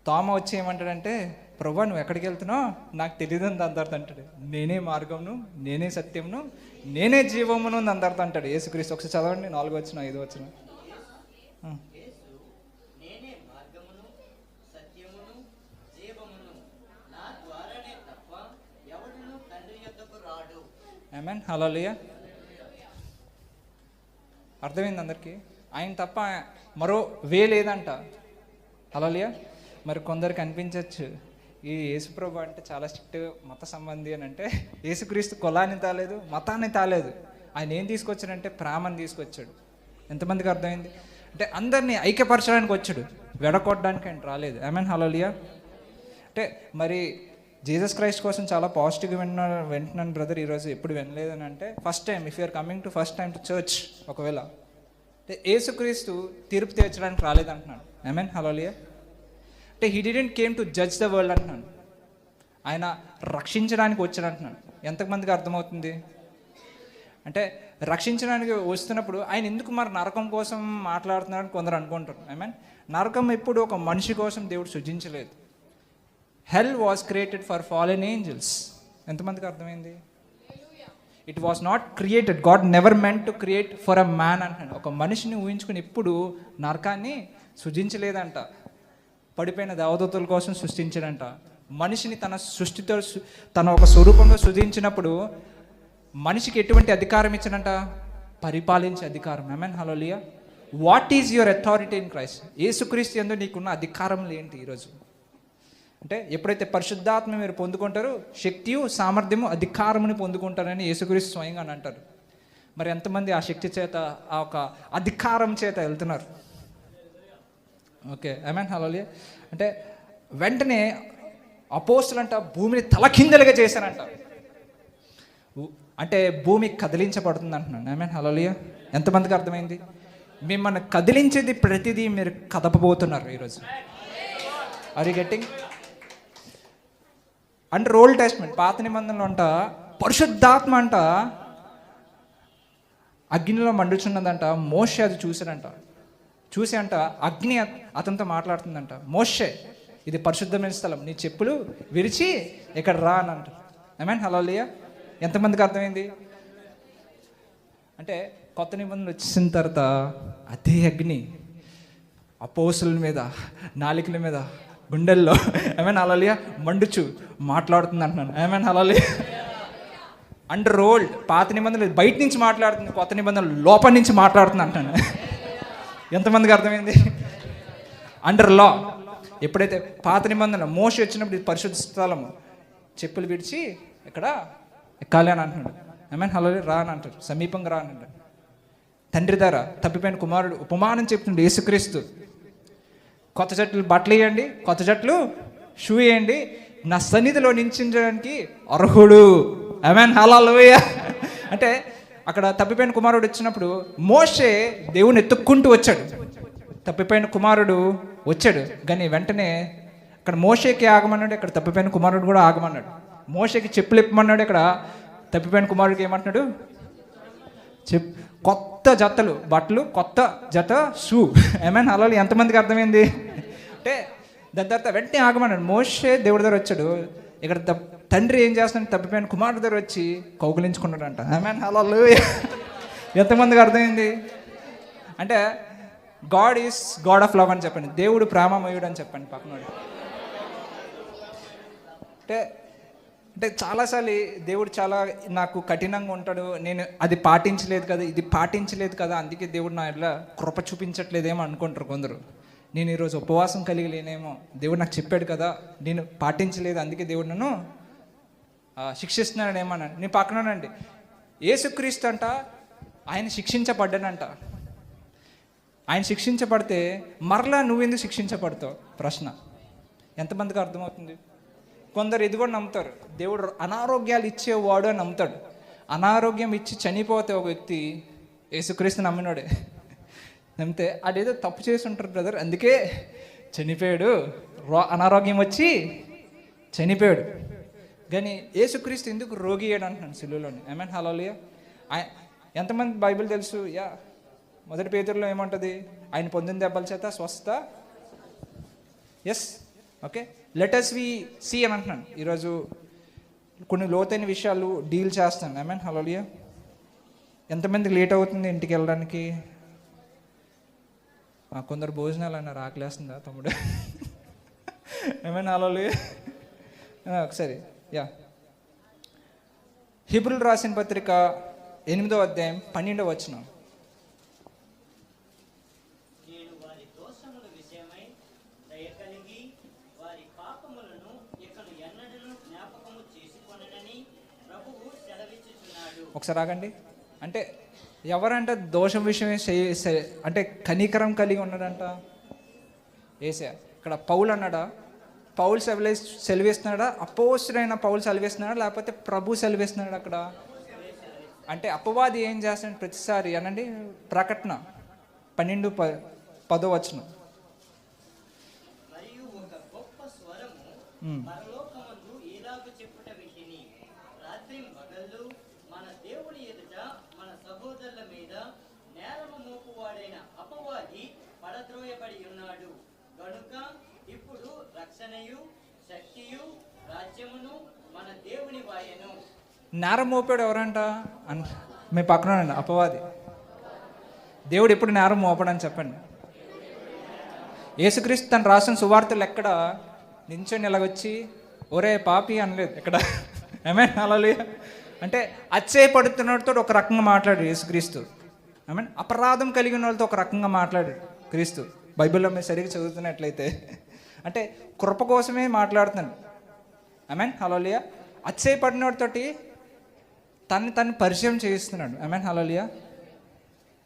తోమ వచ్చి ఏమంటాడంటే, ప్రభువా నువ్వు ఎక్కడికి వెళ్తున్నావు? నాకు తెలియదు అని అందరితో అంటాడు. నేనే మార్గమును, నేనే సత్యమును, నేనే జీవమును అని అందరితో అంటాడు యేసుక్రీస్తు. ఒకసారి చదవండి 4వ వచనం 5వ వచనం. ఆమేన్, హల్లెలూయా. అర్థమైంది అందరికీ? ఆయన తప్ప మరో వే లేదంట. హల్లెలూయా. మరి కొందరికి అనిపించవచ్చు ఈ యేసుప్రభు అంటే చాలా స్ట్రిక్ట్ మత సంబంధి అని. అంటే యేసుక్రీస్తు కులాన్ని తాలేదు, మతాన్ని తాలేదు. ఆయన ఏం తీసుకొచ్చాడంటే ప్రేమని తీసుకొచ్చాడు. ఎంతమందికి అర్థమైంది? అంటే అందరినీ ఐక్యపరచడానికి వచ్చాడు, వెడకొట్టడానికి ఆయన రాలేదు. ఆమేన్, హల్లెలూయా. అంటే మరి జీసస్ క్రైస్ట్ కోసం చాలా పాజిటివ్గా వింటున్నాను బ్రదర్ ఈరోజు, ఎప్పుడు వినలేదని అంటే first time, if you're coming to first time to church, ఒకవేళ అంటే యేసుక్రీస్తు తీర్పు తీర్చడానికి రాలేదంటున్నాడు. Amen, hallelujah. అంటే he didn't came to judge the world అంటున్నాడు, ఆయన రక్షించడానికి వచ్చాడు అంటున్నాడు. ఎంతమందికి అర్థమవుతుంది? అంటే రక్షించడానికి వస్తున్నప్పుడు ఆయన ఎందుకు మరి నరకం కోసం మాట్లాడుతున్నాడని కొందరు అనుకుంటారు. ఆమేన్. నరకం ఎప్పుడు ఒక మనిషి కోసం దేవుడు సృజించలేదు. Hell was created for fallen angels. ఎంతమందికి అర్థమైంది? It was not created, God never meant to create for a man అంటున్నాడు. ఒక మనిషిని ఊహించుకుని ఎప్పుడు నరకాన్ని సృజించలేదంట. పడిపోయిన దేవదూతల కోసం సృష్టించాడంట. మనిషిని తన సృష్టితో తన ఒక స్వరూపంలో సృజించినప్పుడు మనిషికి ఎటువంటి అధికారం ఇచ్చాడంట? పరిపాలించే అధికారం. Amen, hallelujah. What is your authority in Christ? యేసుక్రీస్తు యందు నీకున్న అధికారములు ఏంటి ఈరోజు? అంటే ఎప్పుడైతే పరిశుద్ధాత్మ మీరు పొందుకుంటారో శక్తియు సామర్థ్యము అధికారముని పొందుకుంటారని యేసుక్రీస్తు స్వయంగా అని అంటారు. మరి ఎంతమంది ఆ శక్తి చేత, ఆ ఒక అధికారం చేత వెళ్తున్నారు? ఓకే, ఆమేన్, హల్లెలూయా. అంటే వెంటనే అపోస్తులంట భూమిని తలకిందలుగా చేశారంట. అంటే భూమి కదిలించబడుతుంది అంటున్నాను. ఆమేన్, హల్లెలూయా. ఎంతమందికి అర్థమైంది? మిమ్మల్ని కదిలించేది ప్రతిదీ మీరు కదపబోతున్నారు ఈరోజు. Are you getting? అంటే ఓల్డ్ టెస్ట్మెంట్, పాత నిబంధనలో అంట పరిశుద్ధాత్మ అంట అగ్నిలో మండుచున్నదంట. మోషే అది చూశాడంట. చూసి అంట అగ్ని అతనితో మాట్లాడుతుందంట, మోషే ఇది పరిశుద్ధమైన స్థలం, నీ చెప్పులు విరిచి ఇక్కడ రా అని అంట. ఆమేన్, హల్లెలూయా. ఎంతమందికి అర్థమైంది? అంటే కొత్త నిబంధనలు వచ్చిన తర్వాత అదే అగ్ని అపోస్తుల మీద, నాలికల మీద, గుండెల్లో, ఆమేన్, హల్లెలూయా, మండుచు మాట్లాడుతుంది అంటున్నాను. ఆమేన్, హల్లెలూయా. అండర్ ఓల్డ్ పాత నిబంధనలు బయట నుంచి మాట్లాడుతుంది, కొత్త నిబంధనలు లోపల నుంచి మాట్లాడుతుంది అంటాను. ఎంతమందికి అర్థమైంది? అండర్ లా. ఎప్పుడైతే పాత నిబంధనలు మోషే వచ్చినప్పుడు ఇది పరిశుద్ధ స్థలము, చెప్పులు విడిచి ఇక్కడ ఎక్కాలి అని అంటున్నాడు. ఆమేన్, హల్లెలూయా. రా అని అంటారు, సమీపంగా రా అని అంటారు. తండ్రి ద్వారా తప్పిపోయిన కుమారుడు ఉపమానం చెప్తుండే యేసుక్రీస్తు. కొత్త జట్లు బట్టలు వేయండి, కొత్త జట్లు షూ వేయండి, నా సన్నిధిలో నిలిచించడానికి అర్హుడు. ఆమేన్, హల్లెలూయా. అంటే అక్కడ తప్పిపోయిన కుమారుడు వచ్చినప్పుడు మోషే దేవుని ఎత్తుక్కుంటూ వచ్చాడు. తప్పిపోయిన కుమారుడు వచ్చాడు, కానీ వెంటనే అక్కడ మోషేకి ఆగమన్నాడు, ఇక్కడ తప్పిపోయిన కుమారుడు కూడా ఆగమన్నాడు. మోషేకి చెప్పులు ఇప్పమన్నాడు, ఇక్కడ తప్పిపోయిన కుమారుడికి ఏమంటున్నాడు? కొత్త జతలు బట్టలు, కొత్త జత షూ. ఆమేన్, హల్లెలూయా. ఎంతమందికి అర్థమైంది? అంటే దాని తర్వాత వెంటనే ఆగమన్నాడు. మోషే దేవుడి దగ్గర వచ్చాడు, ఇక్కడ తండ్రి ఏం చేస్తున్నాడు? తప్పిపోయిన కుమారుడు దగ్గర వచ్చి కౌగిలించుకున్నాడు అంట. ఆమేన్, హల్లెలూయా. ఎంతమందికి అర్థమైంది? అంటే God is God of love అని చెప్పండి, దేవుడు ప్రేమమయుడు అని చెప్పండి పక్కనోడు. అంటే అంటే చాలాసార్లు దేవుడు చాలా నాకు కఠినంగా ఉంటాడు, నేను అది పాటించలేదు కదా, ఇది పాటించలేదు కదా, అందుకే దేవుడు నా ఇలా కృప చూపించట్లేదేమో అనుకుంటారు కొందరు. నేను ఈరోజు ఉపవాసం కలిగి లేనేమో, దేవుడు నాకు చెప్పాడు కదా, నేను పాటించలేదు, అందుకే దేవుడు నన్ను శిక్షిస్తున్నాడు ఏమన్నాను. నేను పక్కనండి యేసుక్రీస్తు అంట ఆయన శిక్షించబడ్డానంట. ఆయన శిక్షించబడితే మరలా నువ్వెందుకు శిక్షించబడతావు? ప్రశ్న. ఎంతమందికి అర్థమవుతుంది? కొందరు ఇది కూడా నమ్ముతారు, దేవుడు అనారోగ్యాలు ఇచ్చేవాడు అని నమ్ముతాడు. అనారోగ్యం ఇచ్చి చనిపోతే ఒక వ్యక్తి యేసుక్రీస్తు నమ్మినాడే, నమ్మితే అదేదో తప్పు చేసి ఉంటారు బ్రదర్, అందుకే చనిపోయాడు, అనారోగ్యం వచ్చి చనిపోయాడు. కానీ యేసుక్రీస్తు ఎందుకు రోగి అయ్యాడు అంటున్నాను సిలువలోని. ఆమేన్, హల్లెలూయా. ఎంతమంది బైబిల్ తెలుసు? యా, మొదటి పేతురులో ఏమంటుంది? ఆయన పొందిన దెబ్బల చేత స్వస్థత. Yes, okay, let us we see అని అంటున్నాను. ఈరోజు కొన్ని లోతైన విషయాలు డీల్ చేస్తాను. ఆమేన్, హల్లెలూయా. ఎంతమందికి లేట్ అవుతుంది ఇంటికి వెళ్ళడానికి? కొందరు భోజనాలు అన్నారు, ఆకలేస్తుందా తమ్ముడు? ఆమేన్, హల్లెలూయా. ఒకసారి యా, హెబ్రీయులకు రాసిన పత్రిక 8వ అధ్యాయం 12వ వచనం. ఒకసారి ఆగండి. అంటే ఎవరంట దోషం విషయమే అంటే కనికరం కలిగి ఉన్నాడంట? ఏసే. ఇక్కడ పౌలు అన్నాడా? పౌలు సెలవిస్తున్నాడా? అపోస్తుడైన పౌలు సెలవిస్తున్నాడా? లేకపోతే ప్రభు సెలవిస్తున్నాడా అక్కడ? అంటే అపవాది ఏం చేస్తాడు ప్రతిసారి అనండి? ప్రకటన 12:10 మరియు ఒక గొప్ప స్వరము పరలోకమందు ఈలాగు చెప్పుట వింటిని, రాత్రి పగళ్ళు మన దేవుని ఎదుట మన సహోదరుల మీద నేరము మోపువాడైన అపవాది పడద్రోయబడి ఉన్నాడు గనుక ఇప్పుడు రక్షణయు శక్తియు రాజ్యమును మన దేవుని వాయను. నేరం మోపాడు ఎవరంట? మీ పక్కన అపవాది. దేవుడు ఎప్పుడు నేరం మోపడని చెప్పండి. యేసుక్రీస్తు తను రాసిన సువార్తలు ఎక్కడ నించొని ఇలాగొచ్చి ఒరే పాపి అనలేదు ఎక్కడ. ఆమేన్, హల్లెలూయా. అంటే అచ్చయపడుతున్నతో ఒక రకంగా మాట్లాడాడు యేసుక్రీస్తు. ఆమేన్. అపరాధం కలిగిన వాళ్ళతో ఒక రకంగా మాట్లాడాడు క్రీస్తు. బైబిల్లో మీరు సరిగ్గా చదువుతున్నట్లయితే అంటే కృప కోసమే మాట్లాడుతున్నాడు. ఆమేన్, హల్లెలూయా. అచ్చయపడినోడితోటి తను పరిచయం చేయిస్తున్నాడు. ఆమేన్, హల్లెలూయా.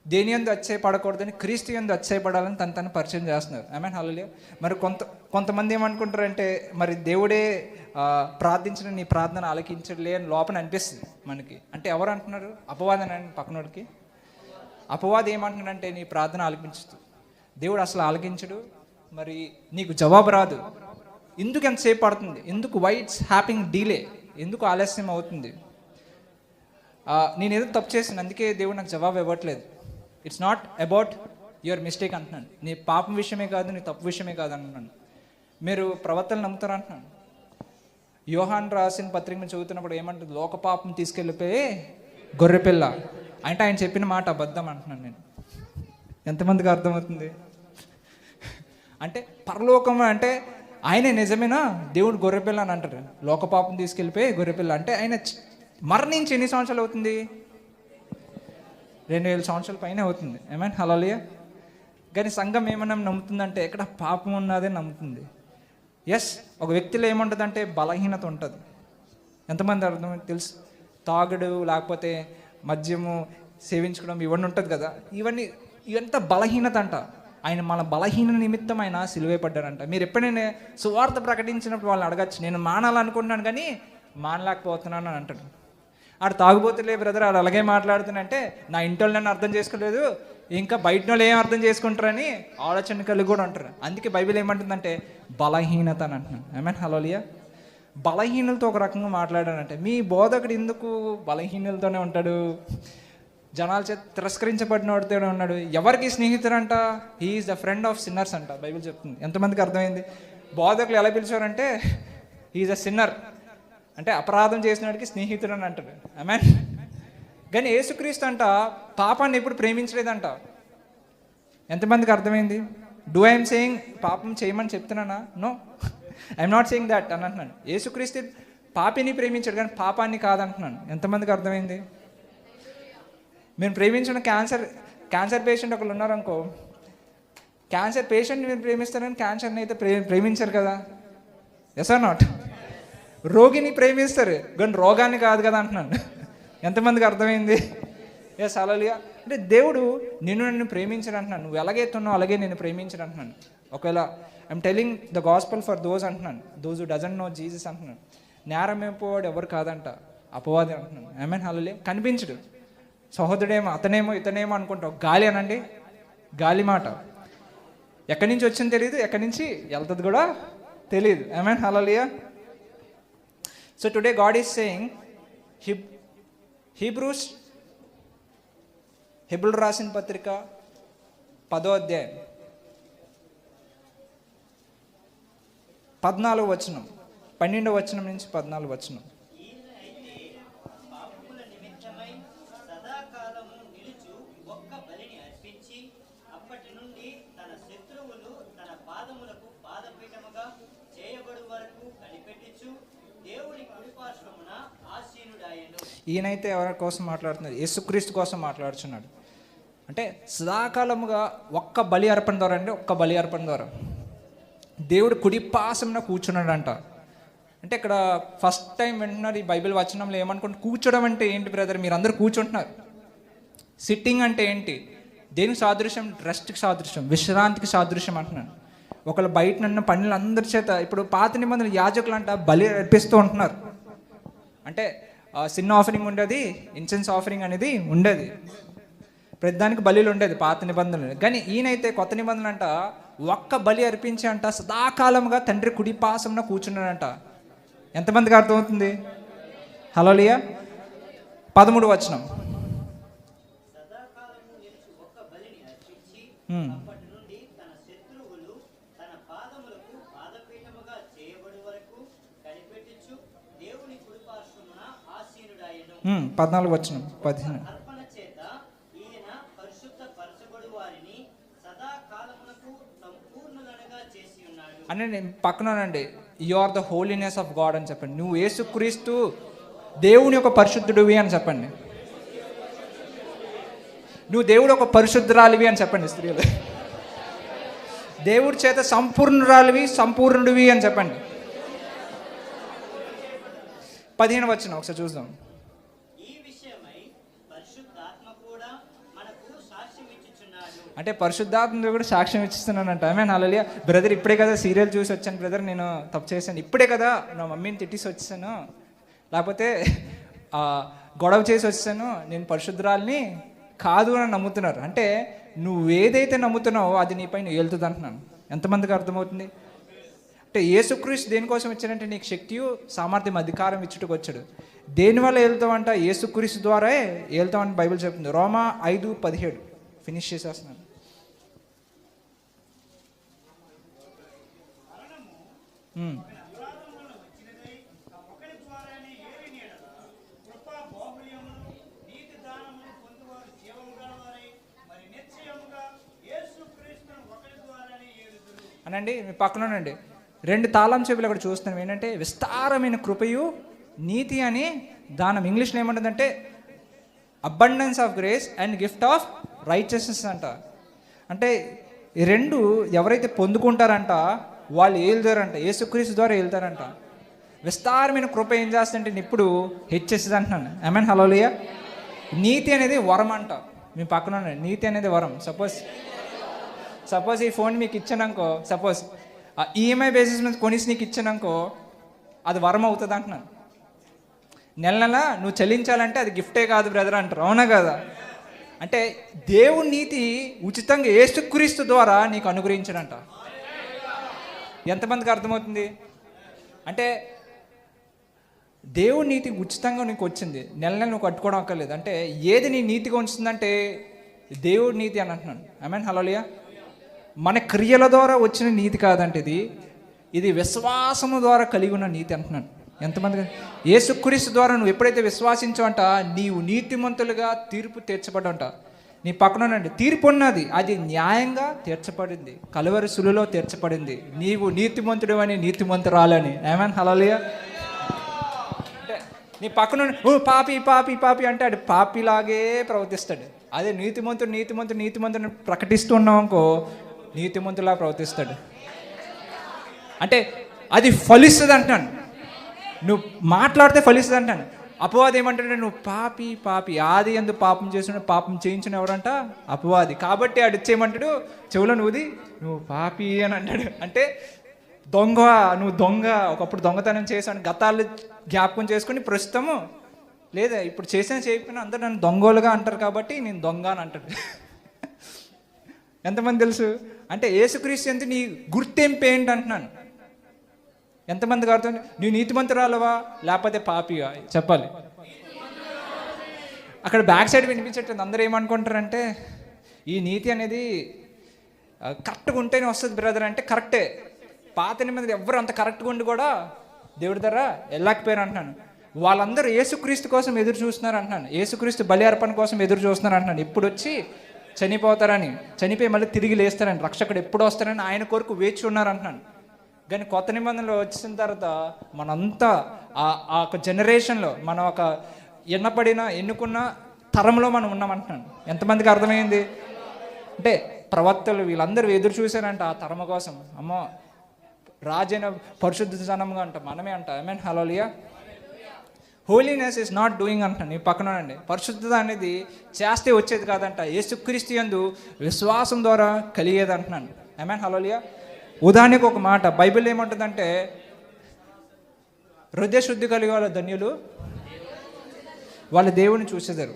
దేని యందు అచ్చయపడకూడదని క్రీస్తు యందు అచ్చయపడాలని తను పరిచయం చేస్తున్నారు. ఆమేన్, హల్లెలూయా. మరి కొంతమంది ఏమనుకుంటారంటే మరి దేవుడే ప్రార్థించిన నీ ప్రార్థన ఆలకించలే అని లోపల అనిపిస్తుంది మనకి. అంటే ఎవరు అంటున్నారు? అపవాది అని పక్కనోడికి. అపవాది ఏమంటున్నాడంటే నీ ప్రార్థన ఆలకించదు, దేవుడు అసలు ఆలకించడు, మరి నీకు జవాబు రాదు. ఎందుకు ఎంతసేపు పడుతుంది? ఎందుకు? Why it's happening delay? ఎందుకు ఆలస్యం అవుతుంది? నేను ఏదో తప్పు చేసాను అందుకే దేవుడు నాకు జవాబు ఇవ్వట్లేదు. It's not about your mistake అంటున్నాను. నీ పాపం విషయమే కాదు, నీ తప్పు విషయమే కాదు అంటున్నాను. మీరు ప్రవర్తనలు నమ్ముతారు అంటున్నాను. యోహాన్ రాసిన పత్రికను చదువుతున్నప్పుడు ఏమంటుంది? లోక పాపం తీసుకెళ్ళిపోయి గొర్రెపిల్ల అంటే ఆయన చెప్పిన మాట అబద్ధం అంటున్నాను నేను. ఎంతమందికి అర్థమవుతుంది? అంటే పరలోకం అంటే ఆయనే నిజమేనా? దేవుడు గొర్రెపిల్ల అని అంటారు. లోక పాపం తీసుకెళ్ళిపోయి గొర్రెపిల్ల అంటే ఆయన మరణించి ఎన్ని సంవత్సరాలు అవుతుంది? 2000 సంవత్సరాల పైన అవుతుంది. ఆమేన్, హల్లెలూయా. కానీ సంఘం ఏమన్నా నమ్ముతుందంటే ఎక్కడ పాపం ఉన్నదే నమ్ముతుంది. ఎస్, ఒక వ్యక్తిలో ఏముంటుందంటే బలహీనత ఉంటుంది. ఎంతమంది అర్థం తెలుసు? తాగుడు లేకపోతే మద్యము సేవించుకోవడం ఇవన్నీ ఉంటుంది కదా. ఇవంతా బలహీనత అంట. ఆయన మన బలహీన నిమిత్తం ఆయన సిలువే పడ్డారంట. మీరు ఎప్పుడైనా సువార్త ప్రకటించినప్పుడు వాళ్ళని అడగచ్చు, నేను మానాలనుకుంటున్నాను కానీ మానలేకపోతున్నాను అని అంటాడు. ఆడు తాగుబోతులే బ్రదర్, ఆడు అలాగే మాట్లాడుతున్నంటే నా ఇంటి వాళ్ళు నన్ను అర్థం చేసుకోలేదు, ఇంకా బయట వాళ్ళు ఏం అర్థం చేసుకుంటారని ఆలోచన కలిగి కూడా ఉంటారు. అందుకే బైబిల్ ఏమంటుందంటే బలహీనత అని అంటున్నాను. ఆమేన్, హల్లెలూయా. బలహీనులతో ఒక రకంగా మాట్లాడానంటే మీ బోధకుడు ఎందుకు బలహీనులతోనే ఉంటాడు? జనాల చేత తిరస్కరించబడిన వాడితోనే ఉన్నాడు. ఎవరికి స్నేహితుడంట? He is the friend of sinners అంట బైబిల్ చెప్తుంది. ఎంతమందికి అర్థమైంది? బోధకులు ఎలా పిలిచారంటే హీ ఈజ్ అ సిన్నర్ అంటే అపరాధం చేసిన వాడికి స్నేహితుడు అని అంటారు. ఆమేన్. కానీ యేసుక్రీస్తు అంట పాపాన్ని ఎప్పుడు ప్రేమించలేదంట. ఎంతమందికి అర్థమైంది? డూ ఐఎమ్ సేయింగ్ పాపం చేయమని చెప్తున్నానా? No, I'm not saying that అని అంటున్నాను. యేసుక్రీస్తు పాపిని ప్రేమించాడు కానీ పాపాన్ని కాదంటున్నాను. ఎంతమందికి అర్థమైంది? మేము ప్రేమించిన క్యాన్సర్ పేషెంట్ ఒకళ్ళు ఉన్నారనుకో, క్యాన్సర్ పేషెంట్ని మీరు ప్రేమిస్తారని క్యాన్సర్ని అయితే ప్రేమించారు కదా. Yes or not? రోగిని ప్రేమిస్తారు కానీ రోగాన్ని కాదు కదా అంటున్నాను. ఎంతమందికి అర్థమైంది? Yes, hallelujah. అంటే దేవుడు నన్ను ప్రేమించడు అంటున్నాను. నువ్వు ఎలాగైతున్నావు అలాగే నేను ప్రేమించడు అంటున్నాను. ఒకవేళ I'm telling the gospel for those అంటున్నాను, those who doesn't know Jesus అంటున్నాను. నేరం అయిపోవాడు ఎవరు కాదంట, అపవాది అంటున్నాను. ఆమేన్, హల్లెలూయా. కనిపించడు. సహోదరుడేమో అతనేమో ఇతనేమో అనుకుంటావు. గాలి అనండి, గాలి మాట ఎక్కడి నుంచి వచ్చింది తెలియదు, ఎక్కడి నుంచి వెళ్తుంది కూడా తెలియదు. Amen, hallelujah. So today God is saying, హెబ్రీయులు రాసిన పత్రిక 10వ అధ్యాయం 14వ వచనం, 12వ వచనం నుంచి 14వ వచనం. పాపముల నిమిత్తమై సదాకాలము నిలుచు ఒక్క బలిని అర్పించి అప్పటి నుండి తన శత్రువులు తన పాదములకు పాదపీఠముగా చేయబడు వరకు కనిపెట్టుచు దేవుని కుడిపార్శ్వమున ఆసీనుడాయెను. ఈయనైతే ఎవరి కోసం మాట్లాడుతున్నారు? యేసుక్రీస్తు కోసం మాట్లాడుతున్నాడు. అంటే సదాకాలముగా ఒక్క బలి అర్పణ ద్వారా అండి, ఒక్క బలి అర్పణ ద్వారా దేవుడు కుడిపాసమున కూర్చున్నాడంట. అంటే ఇక్కడ ఫస్ట్ టైం వింటున్నారు ఈ బైబిల్ వచనంలో ఏమనుకుంటే కూర్చోడం అంటే ఏంటి బ్రదర్, మీరు అందరూ కూర్చుంటున్నారు. సిట్టింగ్ అంటే ఏంటి, దేనికి సాదృశ్యం? రెస్ట్కి సాదృశ్యం, విశ్రాంతికి సాదృశ్యం అంటున్నాను. ఒకళ్ళు బయట నన్న పనులు అందరి చేత, ఇప్పుడు పాత నిబంధనలు యాజకులు అంట బలి అర్పిస్తూ ఉంటున్నారు. అంటే సిన్ ఆఫరింగ్ ఉండేది, ఇన్సెన్స్ ఆఫరింగ్ అనేది ఉండేది, ప్రతిదానికి బలిలు ఉండేది పాత నిబంధనలు. కానీ ఈయనైతే కొత్త నిబంధనలు అంట ఒక్క బలి అర్పించి అంట సదాకాలంగా తండ్రి కుడి పాసంలో కూర్చున్నాడంట. ఎంతమందికి అర్థమవుతుంది? హల్లెలూయా. 13వ వచనం. సదాకాలము నిలిచి ఒక్క బలిని అర్పించి అప్పటి నుండి తన శత్రువులు తన పాదములకు పాదపీఠముగా చేయబడి వరకు కనిపెట్టుచు దేవుని కుడిపార్శ్వమున ఆసీనుడాయెను. 14వ వచనం 15. అర్పణ చేత ఈయన పరిశుద్ధ పరచబడు వారిని సదాకాలమునకు సంపూర్ణులనుగా చేసి ఉన్నాడు. అని నేను పక్కనండి, you are the holiness of God అని చెప్పండి. నువ్వు యేసుక్రీస్తు దేవుని యొక్క పరిశుద్ధుడివి అని చెప్పండి. నువ్వు దేవుడు ఒక పరిశుద్ధురాలివి అని చెప్పండి. స్త్రీలు దేవుడి చేత సంపూర్ణురాలివి, సంపూర్ణుడివి అని చెప్పండి. 15వ వచనం ఒకసారి చూద్దాం. ఈ విషయమై పరిశుద్ధాత్మ కూడా మనకు సాక్ష్యం ఇచ్చుచున్నాడు. అంటే పరిశుద్ధాత్మ కూడా సాక్ష్యం ఇచ్చిస్తున్నానంట. ఆమేన్, హల్లెలూయా. బ్రదర్ ఇప్పుడే కదా సీరియల్ చూసి వచ్చాను బ్రదర్, నేను తప్పు చేశాను, ఇప్పుడే కదా నా మమ్మీని తిట్టేసి వచ్చాను, లేకపోతే గొడవ చేసి వచ్చాను, నేను పరిశుద్ధురాల్ని కాదు అని నమ్ముతున్నారు. అంటే నువ్వు ఏదైతే నమ్ముతున్నావో అది నీపైన ఏలుతుంది అంటున్నాను. ఎంతమందికి అర్థమవుతుంది? అంటే యేసుక్రీస్తు దేనికోసం ఇచ్చాడంటే నీకు శక్తియు సామర్థ్యం అధికారం ఇచ్చుటకు వచ్చాడు. దేనివల్ల వెళ్తావంట? యేసుక్రీస్తు ద్వారా వెళ్తామని బైబిల్ చెప్తుంది. రోమా 5:17 ఫినిష్ చేసేస్తున్నాను. అనండి మీ పక్కనండి 2 తాళం చెవులు అక్కడ చూస్తున్నాం. ఏంటంటే విస్తారమైన కృపయు నీతి అని దానం. ఇంగ్లీష్లో ఏమంటుందంటే abundance of grace and gift of righteousness అంట. అంటే ఈ రెండు ఎవరైతే పొందుకుంటారంట వాళ్ళు ఏలుతారంట, యేసుక్రీస్తు ద్వారా ఏలుతారంట. విస్తారమైన కృప ఏం చేస్తుంటే ఇప్పుడు హెచ్చేస్తుంది అంటున్నాను. ఆమేన్, హల్లెలూయా. నీతి అనేది వరం అంట. మీ పక్కన నీతి అనేది వరం. సపోజ్ ఈ ఫోన్ మీకు ఇచ్చాననుకో, సపోజ్ ఈఎంఐ బేసిస్ మీద కొనిసి నీకు ఇచ్చాననుకో, అది వరం అవుతుంది అంటున్నాను. నెల నువ్వు చెల్లించాలంటే అది గిఫ్టే కాదు బ్రదర్ అంటారు. అవునా కదా? అంటే దేవుని నీతి ఉచితంగా యేసుక్రీస్తు ద్వారా నీకు అనుగ్రహించడంట. ఎంతమందికి అర్థమవుతుంది? అంటే దేవుని నీతి ఉచితంగా నీకు వచ్చింది, నెల నువ్వు కట్టుకోవడం అక్కర్లేదు. అంటే ఏది నీ నీతిగా ఉంచుతుందంటే దేవుడి నీతి అని అంటున్నాను. ఆమేన్, హల్లెలూయా. మన క్రియల ద్వారా వచ్చిన నీతి కాదంటే ఇది విశ్వాసము ద్వారా కలిగి ఉన్న నీతి అంటున్నాను. ఎంతమంది? యేసుక్రీస్తు ద్వారా నువ్వు ఎప్పుడైతే విశ్వాసించావంట నీవు నీతిమంతులుగా తీర్పు తీర్చబడంట. నీ పక్కనండి తీర్పు ఉన్నది, అది న్యాయంగా తీర్చబడింది, కలువరి సులులో తీర్చబడింది. నీవు నీతిమంతుడు అని నీతిమంతురాలని. ఆమేన్, హల్లెలూయా. అంటే నీ పక్కన పాపి పాపి పాపి అంటే అది పాపిలాగే ప్రవర్తిస్తాడు. అదే నీతిమంతుడు ప్రకటిస్తూ ఉన్నావు అనుకో, నీతిమంతులా ప్రవర్తిస్తాడు. అంటే అది ఫలిస్తుంది అంటాను. నువ్వు మాట్లాడితే ఫలిస్తుంది అంటాను. అపవాది ఏమంటాడు? నువ్వు పాపి ఆది యందు పాపం చేసిన పాపం చేయించిన ఎవరంట? అపవాది. కాబట్టి ఆడు ఇచ్చేయమంటాడు, చెవులో నువ్వు పాపి అని అంటాడు. అంటే నువ్వు దొంగ, ఒకప్పుడు దొంగతనం చేశాను, గతాలు జ్ఞాపకం చేసుకుని ప్రస్తుతము లేదా ఇప్పుడు చేయకపోయినా అందరూ నన్ను దొంగోలుగా అంటారు కాబట్టి నేను దొంగ అని అంటాడు. ఎంతమంది తెలుసు? అంటే యేసుక్రీస్తు అంటే నీ గుర్తింపు ఏంటి అంటున్నాను. ఎంతమందికి అర్థం? నువ్వు నీతిమంతురాలవా లేకపోతే పాపిగా చెప్పాలి. అక్కడ బ్యాక్ సైడ్ వినిపించేటది. అందరూ ఏమనుకుంటారంటే ఈ నీతి అనేది కరెక్ట్గా ఉంటేనే వస్తుంది బ్రదర్ అంటే కరెక్టే. పాత నిబంధనలు ఎవ్వరు అంత కరెక్ట్గా ఉండి కూడా దేవుడి దగ్గర వెళ్ళకపోయారు అంటున్నాను. వాళ్ళందరూ యేసుక్రీస్తు కోసం ఎదురు చూస్తున్నారు అంటున్నాను. యేసుక్రీస్తు బలి అర్పణ కోసం ఎదురు చూస్తున్నారు అంటున్నాను. ఎప్పుడు వచ్చి చనిపోతారని, చనిపోయి మళ్ళీ తిరిగి లేస్తారని, రక్షకుడు ఎప్పుడు వస్తారని ఆయన కొరకు వేచి ఉన్నారు అంటున్నాను. కానీ కొత్త నిబంధనలు వచ్చిన తర్వాత మనంతా ఆ ఒక జనరేషన్లో మనం ఒక ఎన్నుకున్న తరంలో మనం ఉన్నామంటున్నాను. ఎంతమందికి రాజైన పరిశుద్ధ జనంగా అంటాం, మనమే అంటాం. ఆమేన్, హల్లెలూయా. హోలీనెస్ ఇస్ నాట్ డూయింగ్ అంటున్నాను. ఈ పక్కనండి, పరిశుద్ధత అనేది చేస్తే వచ్చేది కాదంట, యేసుక్రీస్తు యందు విశ్వాసం ద్వారా కలిగేది అంటున్నాను. ఆమేన్, హల్లెలూయా. ఉదాహరణకు ఒక మాట బైబిల్ ఏమంటుందంటే, హృదయ శుద్ధి కలిగే వాళ్ళ ధన్యులు, వాళ్ళ దేవుని చూసేదారు.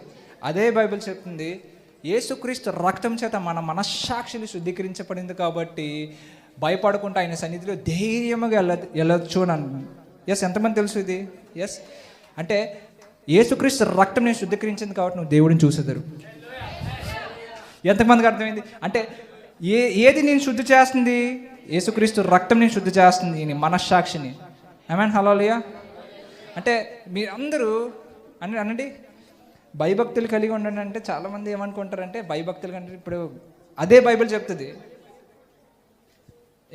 అదే బైబిల్ చెప్తుంది, యేసుక్రీస్తు రక్తం చేత మన మనస్సాక్షిని శుద్ధీకరించబడింది కాబట్టి భయపడకుండా ఆయన సన్నిధిలో ధైర్యంగా వెళ్ళొచ్చు అని. ఎస్, ఎంతమంది తెలుసు ఇది? ఎస్, అంటే యేసుక్రీస్తు రక్తం నేను శుద్ధీకరించింది కాబట్టి నువ్వు దేవుడిని చూసేదారు. ఎంతమందికి అర్థమైంది? అంటే ఏది నేను శుద్ధి చేస్తుంది? యేసుక్రీస్తు రక్తం నేను శుద్ధి చేస్తుంది నీ మనస్సాక్షిని. ఆమేన్, హల్లెలూయా. అంటే మీరందరూ అనండి, భయభక్తులు కలిగి ఉండండి అంటే చాలామంది ఏమనుకుంటారంటే భయభక్తులు కంటే, ఇప్పుడు అదే బైబిల్ చెప్తుంది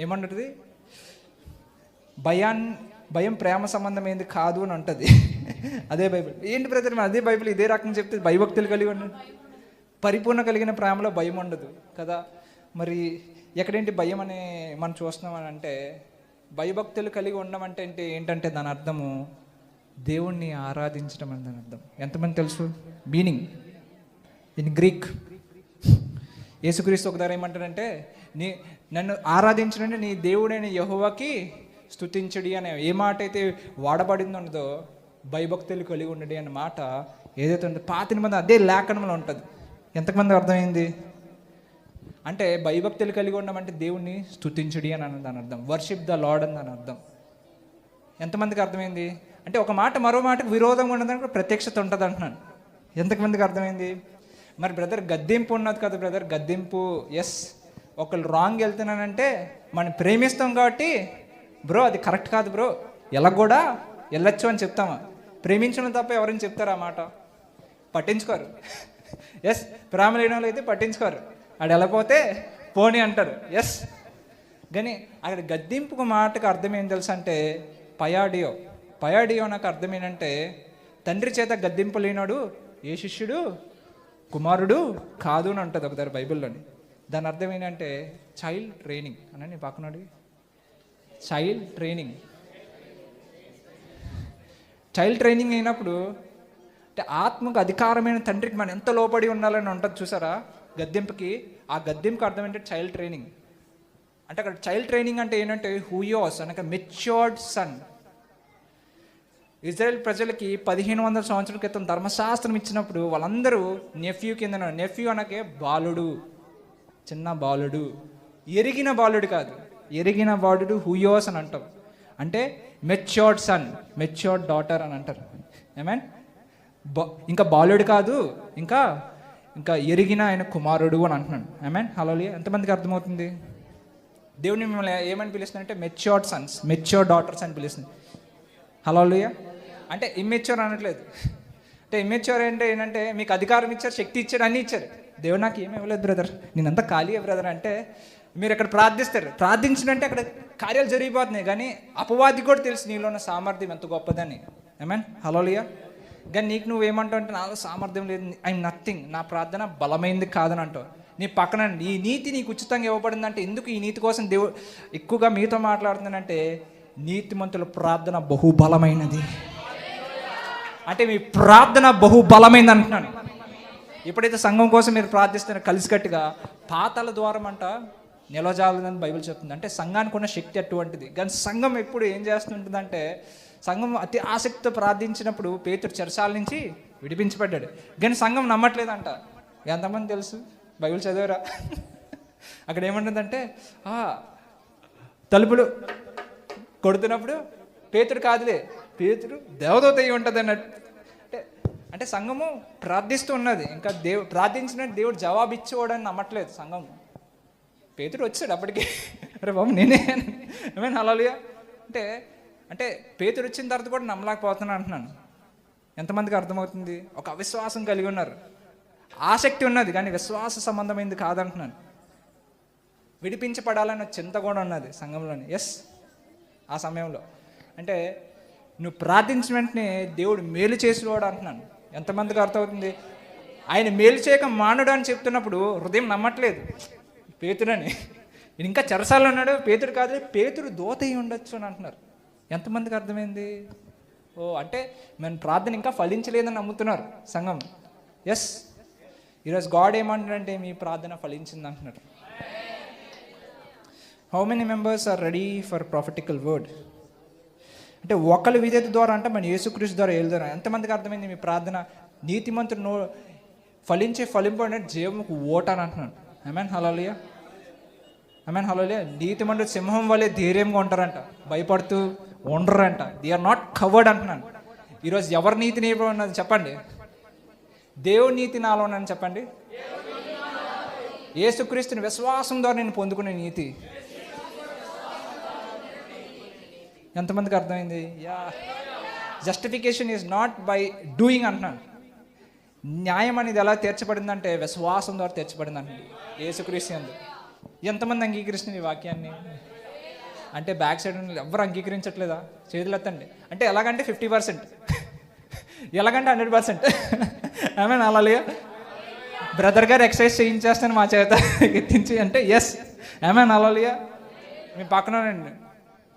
ఏమంటుంది, భయం ప్రేమ సంబంధమైంది కాదు అని అంటుంది. అదే బైబిల్. ఏంటి బ్రదర్, అదే బైబిల్ ఇదే రకంగా చెప్తుంది భయభక్తులు కలిగి ఉండండి. పరిపూర్ణ కలిగిన ప్రేమలో భయం ఉండదు కదా. మరి ఎక్కడేంటి భయం అని మనం చూస్తున్నామని అంటే, భయభక్తులు కలిగి ఉండడం అంటే ఏంటంటే దాని అర్థము దేవుణ్ణి ఆరాధించడం అని దాని అర్థం. ఎంతమంది తెలుసు మీనింగ్ ఇన్ గ్రీక్? యేసుక్రీస్తు ఒకదారి ఏమంటాడంటే, నన్ను ఆరాధించడంటే నీ దేవుడైన యెహోవాకి స్తుతించడి అనే ఏ మాట అయితే వాడబడింది ఉన్నదో, భయభక్తులు కలిగి ఉండడి అనే మాట ఏదైతే ఉందో పాత నిబంధన అదే లేఖనంలో ఉంటుంది. ఎంతమంది అర్థమైంది? అంటే భయభక్తులు కలిగి ఉండడం అంటే దేవుణ్ణి స్తుతించడి అని దాని అర్థం, వర్షిప్ ద లార్డ్ అని దాని అర్థం. ఎంతమందికి అర్థమైంది? అంటే ఒక మాట మరో మాటకు విరోధంగా ఉండడానికి ప్రత్యక్షత ఉంటుంది అంటున్నాను. ఎంతమందికి అర్థమైంది? మరి బ్రదర్ గద్దింపు ఉన్నది కదా బ్రదర్, గద్దింపు. ఎస్, ఒకళ్ళు రాంగ్ వెళ్తున్నానంటే మనం ప్రేమిస్తాం కాబట్టి బ్రో అది కరెక్ట్ కాదు బ్రో, ఎలా కూడా వెళ్ళొచ్చు అని చెప్తామా? ప్రేమించడం తప్ప ఎవరైనా చెప్తారా ఆ మాట? పట్టించుకోరు. ఎస్, ప్రేమ లేని వాళ్ళు అయితే పట్టించుకోరు, ఆడు వెళ్ళపోతే పోనీ అంటారు. ఎస్, కానీ అక్కడ గద్దింపుకు మాటకు అర్థం ఏం తెలుసు అంటే పయాడియో నాకు అర్థం ఏంటంటే, తండ్రి చేత గద్దింపు లేనాడు ఏ శిష్యుడు కుమారుడు కాదు అని ఉంటుంది ఒకసారి బైబిల్లోని. దాని అర్థం ఏంటంటే చైల్డ్ ట్రైనింగ్ అని పక్కనది. చైల్డ్ ట్రైనింగ్ అయినప్పుడు అంటే ఆత్మకు అధికారమైన తండ్రికి మనం ఎంత లోపడి ఉండాలని ఉంటుంది చూసారా గద్దింపుకి. ఆ గద్దింపుకి అర్థం ఏంటంటే చైల్డ్ ట్రైనింగ్. అంటే అక్కడ చైల్డ్ ట్రైనింగ్ అంటే ఏంటంటే హూయోస్ అనక మెచ్యూర్డ్ సన్. ఇజ్రాయెల్ ప్రజలకి 1500 సంవత్సరాల క్రితం ధర్మశాస్త్రం ఇచ్చినప్పుడు వాళ్ళందరూ నెఫ్యూ కింద. నెఫ్యూ అనకే బాలుడు, చిన్న బాలుడు, ఎరిగిన బాలుడు కాదు, ఎరిగిన బాలుడు హూయోస్ అని అంటాం. అంటే మెచ్యూర్డ్ సన్, మెచ్యూర్డ్ డాటర్ అని అంటారు. ఏమేన్, ఇంకా బాలుడు కాదు, ఇంకా ఇంకా ఎరిగిన ఆయన కుమారుడు అని అంటున్నాడు. ఏమేన్, హల్లెలూయా. ఎంతమందికి అర్థమవుతుంది? దేవుని మిమ్మల్ని ఏమని పిలుస్తుందంటే మెచ్యూర్డ్ సన్స్, మెచ్యూర్డ్ డాటర్స్ అని పిలుస్తుంది. హల్లెలూయా. అంటే ఇమ్మెచ్యూర్ అనట్లేదు. అంటే ఇమ్మెచ్యూర్ ఏంటంటే మీకు అధికారం ఇచ్చారు, శక్తి ఇచ్చారు, అన్నీ ఇచ్చారు. దేవుడు నాకు ఏమీ ఇవ్వలేదు బ్రదర్, నేనంతా ఖాళీయే బ్రదర్ అంటే మీరు అక్కడ ప్రార్థిస్తారు. ప్రార్థించినంటే అక్కడ కార్యాలు జరిగిపోతున్నాయి. కానీ అపవాది కూడా తెలుసు నీలో ఉన్న సామర్థ్యం ఎంత గొప్పదని. ఆమేన్, హల్లెలూయా. కానీ నీకు నువ్వేమంటావు అంటే నాలో సామర్థ్యం లేదు, ఐఎమ్ నథింగ్, నా ప్రార్థన బలమైంది కాదని అంటావు. నీ పక్కన ఈ నీతి నీకు ఉచితంగా ఇవ్వబడిందంటే ఎందుకు ఈ నీతి కోసం దేవుడు ఎక్కువగా మీతో మాట్లాడుతున్నానంటే, నీతిమంతుల ప్రార్థన బహుబలమైనది. అంటే మీ ప్రార్థన బహుబలమైంది అంటున్నాను. ఎప్పుడైతే సంఘం కోసం మీరు ప్రార్థిస్తున్న కలిసికట్టుగా పాతాల ద్వారం అంట నిలవజాలని బైబిల్ చెప్తుంది. అంటే సంఘానికి ఉన్న శక్తి అటువంటిది. కానీ సంఘం ఎప్పుడు ఏం చేస్తుంటుందంటే, సంఘం అతి ఆసక్తితో ప్రార్థించినప్పుడు పేతురు చెరసాల నుంచి విడిపించబడ్డాడు. కానీ సంఘం నమ్మట్లేదంట. ఎంతమంది తెలుసు? బైబిల్ చదివారా? అక్కడ ఏమంటుందంటే తలుపులు కొడుతున్నప్పుడు పేతురు కాదులే, పేతురు దేవదూత అయి ఉంటుంది అన్నట్టు. అంటే సంఘము ప్రార్థిస్తూ ఉన్నది, ఇంకా ప్రార్థించినట్టు దేవుడు జవాబు ఇచ్చేవాడని నమ్మట్లేదు సంఘం. పేతురు వచ్చాడు అప్పటికి, అరే బాబు నేనే ఏమైనా హల్లెలూయా. అంటే పేతురు వచ్చిన తర్వాత కూడా నమ్మలేకపోతున్నాను అంటున్నాను. ఎంతమందికి అర్థమవుతుంది? ఒక అవిశ్వాసం కలిగి ఉన్నారు, ఆసక్తి ఉన్నది కానీ విశ్వాస సంబంధమైంది కాదంటున్నాను. విడిపించబడాలన్న చింత కూడా ఉన్నది సంఘంలోని. ఎస్, ఆ సమయంలో అంటే నువ్వు ప్రార్థించిన వెంటనే దేవుడు మేలు చేసేవాడు అంటున్నాను. ఎంతమందికి అర్థమవుతుంది? ఆయన మేలు చేయక మానుడు అని చెప్తున్నప్పుడు హృదయం నమ్మట్లేదు పేతురని. ఈయన ఇంకా చెరసాలలో ఉన్నాడు, పేతురు కాదు, పేతురు దూత అయి ఉండొచ్చు అని అంటున్నారు. ఎంతమందికి అర్థమైంది? ఓ అంటే మన ప్రార్థన ఇంకా ఫలించలేదని నమ్ముతున్నారు సంఘం. ఎస్, ఈరోజు గాడ్ ఏమంటారంటే మీ ప్రార్థన ఫలించింది అంటున్నారు. How many members are ready for prophetical word? అంటే ఒకళ్ళ విధేయత ద్వారా అంటే మన యేసుక్రీస్తు ద్వారా వెళ్తారు. ఎంతమందికి అర్థమైంది మీ ప్రార్థన నీతిమంతుడు ఫలించే ఫలింపు అంటే జీవముకు ఓట అని అంటున్నాడు. ఆమేన్ హల్లెలూయా, ఆమేన్ హల్లెలూయా. నీతిమంతుడు సింహం వల్లే ధైర్యంగా ఉంటారంట, భయపడుతూ ఉండరంట. దే ఆర్ నాట్ కవర్డ్ అంటున్నాను. ఈరోజు ఎవరి నీతి నీలో ఉన్నది చెప్పండి? దేవుని నీతి నాలో ఉన్నది చెప్పండి. యేసుక్రీస్తుని విశ్వాసం ద్వారా నేను పొందుకునే నీతి. ఎంతమందికి అర్థమైంది? Yeah, justification is not by doing అంటున్నాను. న్యాయం అనేది ఎలా తీర్చబడిందంటే విశ్వాసం ద్వారా తీర్చబడింది అండి యేసుక్రీస్తు యందు. ఎంతమంది అంగీకరిస్తుంది ఈ వాక్యాన్ని? అంటే బ్యాక్ సైడ్ ఎవరు అంగీకరించట్లేదా? చేతులు ఎత్తండి. అంటే ఎలాగంటే 50%, ఎలాగంటే 100%. ఆమేన్ హల్లెలూయా. బ్రదర్ గారు ఎక్సర్సైజ్ చేయించేస్తాను మా చేత ఎత్తించి అంటే ఎస్, ఆమేన్ హల్లెలూయా. మీ పక్కనండి,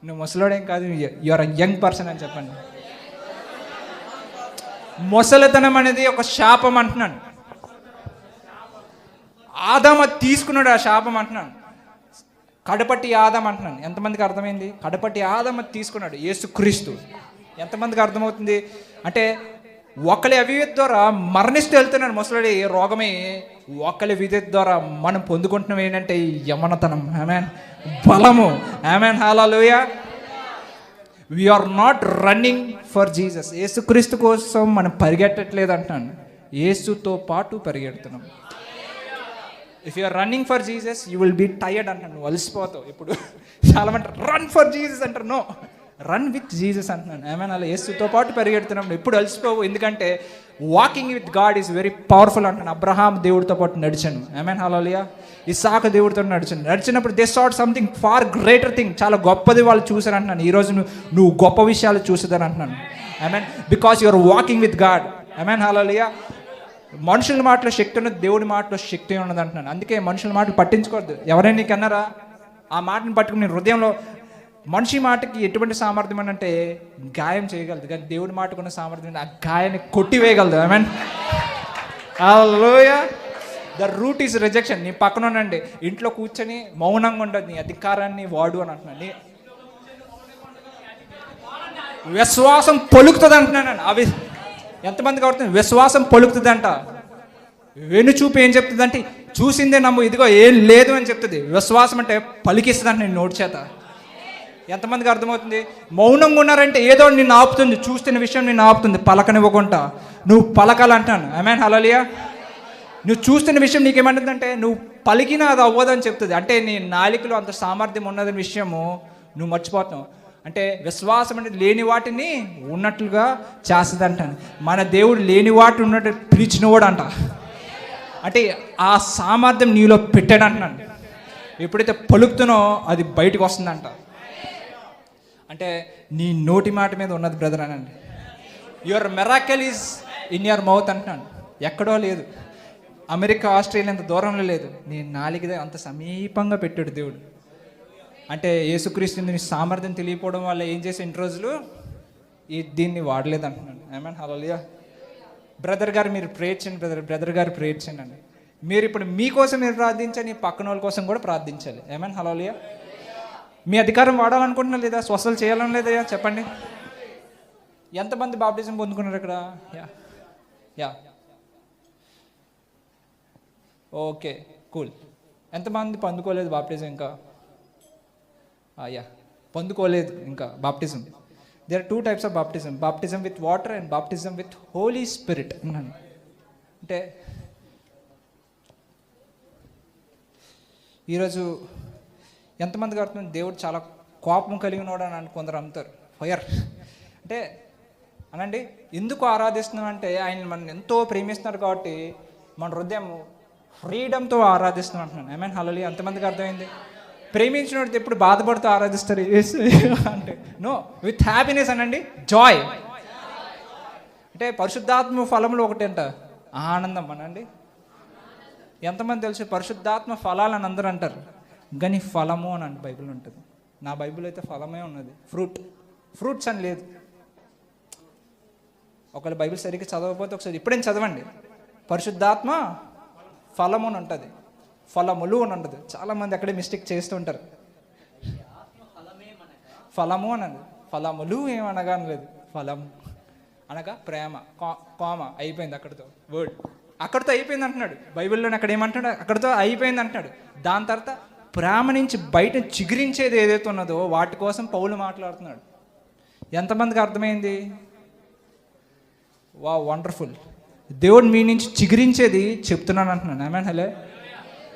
నువ్వు ముసలోడేం కాదు, యువర్ యంగ్ పర్సన్ అని చెప్పండి. ముసలితనం అనేది ఒక శాపం అంటున్నాను. ఆదాము తీసుకున్నాడు ఆ శాపం అంటున్నాను. కడపటి ఆదాం అంటున్నాను. ఎంతమందికి అర్థమైంది? కడపటి ఆదాము తీసుకున్నాడు యేసుక్రీస్తు. ఎంతమందికి అర్థమవుతుంది? అంటే ఒకరి అవివేక్ ద్వారా మరణిస్తూ వెళ్తున్నాడు ముసలుడి రోగమే. ఒకరి విధేయత ద్వారా మనం పొందుకుంటున్నాం ఏంటంటే యమనతనం, ఆమేన్, బలము, amen hallelujah. We are not running for Jesus. యేసుక్రీస్తు కోసం మనం పరిగెట్టట్లేదు అంటున్నాను, యేసుతో పాటు పరిగెడుతున్నాం. If you are running for Jesus you will be tired అంటాను, నువ్వు అలసిపోతావు. ఇప్పుడు చాలా మంది రన్ ఫర్ జీసస్ అంటారు. నో, రన్ విత్ జీసస్ అంటున్నాను. ఆమేన్. అలా యేసుతో పాటు పరిగెడుతున్నాం, ఎప్పుడు అలసిపోవు. ఎందుకంటే walking with God is very powerful అంటాను. అబ్రహాం దేవుడితో పాటు నడిచాను, ఆమేన్ హల్లెలూయా. ఇస్సాకు దేవుడితో నడిచినప్పుడు they short something far greater thing, చాలా గొప్పది వాళ్ళు చూసారు అంటున్నాను. ఈరోజు నువ్వు గొప్ప విషయాలు చూసేదని అంటున్నాను, amen, because you are walking with God, amen hallelujah. మనుషుల మాటలో శక్తి ఉన్నది, దేవుడి మాటలో శక్తి ఉన్నది అంటున్నాను. అందుకే మనుషుల మాటలు పట్టించుకోవద్దు. ఎవరైనా నీకు అన్నారా ఆ మాటను పట్టుకుని హృదయంలో, మనిషి మాటకి ఎటువంటి సామర్థ్యం అని అంటే గాయం చేయగలదు, కానీ దేవుడి మాటకున్న సామర్థ్యం ఆ గాయాన్ని కొట్టివేయగలదు, amen hallelujah. The root is rejection. నీ పక్కన ఉండండి, ఇంట్లో కూర్చొని మౌనంగా ఉండదు, నీ అధికారాన్ని వాడు అని అంటున్నాను. విశ్వాసం పలుకుతుంది అంటున్నాను. అవి ఎంతమందికి అవుతుంది? విశ్వాసం పలుకుతుంది అంట. వెనుచూపు ఏం చెప్తుంది అంటే చూసిందే నమ్ము, ఇదిగో ఏం లేదు అని చెప్తుంది. విశ్వాసం అంటే పలికిస్తుంది అంటే నేను నోటి చేత. ఎంతమందికి అర్థమవుతుంది? మౌనంగా ఉన్నారంటే ఏదో నిన్ను ఆపుతుంది, చూస్తున్న విషయం నిన్ను ఆపుతుంది, పలకనివ్వకుండా. నువ్వు పలకాలంటాను, ఆమేన్ హల్లెలూయా. నువ్వు చూస్తున్న విషయం నీకేమంటుందంటే నువ్వు పలికినా అది అవ్వదని చెప్తుంది. అంటే నీ నాలికలో అంత సామర్థ్యం ఉన్నదని విషయము నువ్వు మర్చిపోతావు. అంటే విశ్వాసం అనేది లేని వాటిని ఉన్నట్లుగా చేస్తుంది అంటాను. మన దేవుడు లేని వాటి ఉన్నట్టు పిలిచినవాడు అంట. అంటే ఆ సామర్థ్యం నీలో పెట్టాడు అంటున్నాను. ఎప్పుడైతే పలుకుతున్నో అది బయటకు వస్తుందంట. అంటే నీ నోటి మాట మీద ఉన్నది బ్రదర్ అనండి. Your miracle is in your mouth అంటున్నాను. ఎక్కడో లేదు, అమెరికా ఆస్ట్రేలియా అంత దూరంలో లేదు, నీ నాలుగు అంత సమీపంగా పెట్టాడు దేవుడు. అంటే యేసుక్రీస్తుని సామర్థ్యం తెలియకపోవడం వల్ల ఏం చేసే ఇన్ని రోజులు దీన్ని వాడలేదు అంటున్నాను, ఆమేన్ హల్లెలూయా. బ్రదర్ గారు మీరు ప్రేయర్ చేయండి, బ్రదర్ గారు ప్రేయర్ చేయండి. మీరు ఇప్పుడు మీకోసం మీరు ప్రార్థించండి, పక్కన వాళ్ళ కోసం కూడా ప్రార్థించాలి, ఆమేన్ హల్లెలూయా. మీ అధికారం వాడాలనుకుంటున్నా లేదా? స్వస్థలు చేయాలని లేదా? చెప్పండి. ఎంతమంది బాప్టిజం పొందుకున్నారు ఇక్కడ? Yeah yeah okay cool. ఎంతమంది పొందుకోలేదు బాప్టిజం? ఇంకా యా పొందుకోలేదు ఇంకా baptism. There are 2 types of baptism, baptism with water and baptism with Holy Spirit అన్నాను. అంటే ఈరోజు ఎంతమందికి అర్థం దేవుడు చాలా కోపం కలిగి ఉన్నాడు అని కొందరు అమ్ముతారు, ఫైర్ అంటే అనండి. ఎందుకు ఆరాధిస్తున్నాం అంటే ఆయన మనం ఎంతో ప్రేమిస్తున్నారు కాబట్టి మన హృదయం ఫ్రీడంతో ఆరాధిస్తున్నాం అంటున్నాను, ఆమేన్ హల్లెలూయా. ఎంతమందికి అర్థమైంది? ప్రేమించినప్పుడు ఎప్పుడు బాధపడుతూ ఆరాధిస్తారు అంటే నో, విత్ హ్యాపీనెస్ అనండి, జాయ్. అంటే పరిశుద్ధాత్మ ఫలములు ఒకటి అంట, ఆనందం అనండి. ఎంతమంది తెలుసు పరిశుద్ధాత్మ ఫలాలు అని అందరూ అంటారు? కానీ ఫలము అని అంటే బైబిల్ ఉంటుంది. నా బైబిల్ అయితే ఫలమే ఉన్నది, ఫ్రూట్స్ అని లేదు. ఒకవేళ బైబిల్ సరిగ్గా చదవకపోతే ఒకసారి ఇప్పుడేం చదవండి. పరిశుద్ధాత్మ ఫలము అని ఉంటుంది, ఫలములు అని ఉంటుంది. చాలామంది అక్కడే మిస్టేక్ చేస్తూ ఉంటారు. ఫలము అన్నది, ఫలములు ఏమనగా అనలేదు, ఫలం అనగా ప్రేమ, కామ అయిపోయింది అక్కడితో. వర్డ్ అక్కడితో అయిపోయింది అంటున్నాడు బైబిల్లోని. అక్కడ ఏమంటున్నాడు, అక్కడితో అయిపోయింది అంటున్నాడు. దాని తర్వాత ప్రేమ నుంచి బయట చిగురించేది ఏదైతే ఉన్నదో వాటి కోసం పౌలు మాట్లాడుతున్నాడు. ఎంతమందికి అర్థమైంది? వా వండర్ఫుల్. దేవుడు మీ నుంచి చిగురించేది చెప్తున్నాను అంటున్నాను. ఆమేన్. హలో.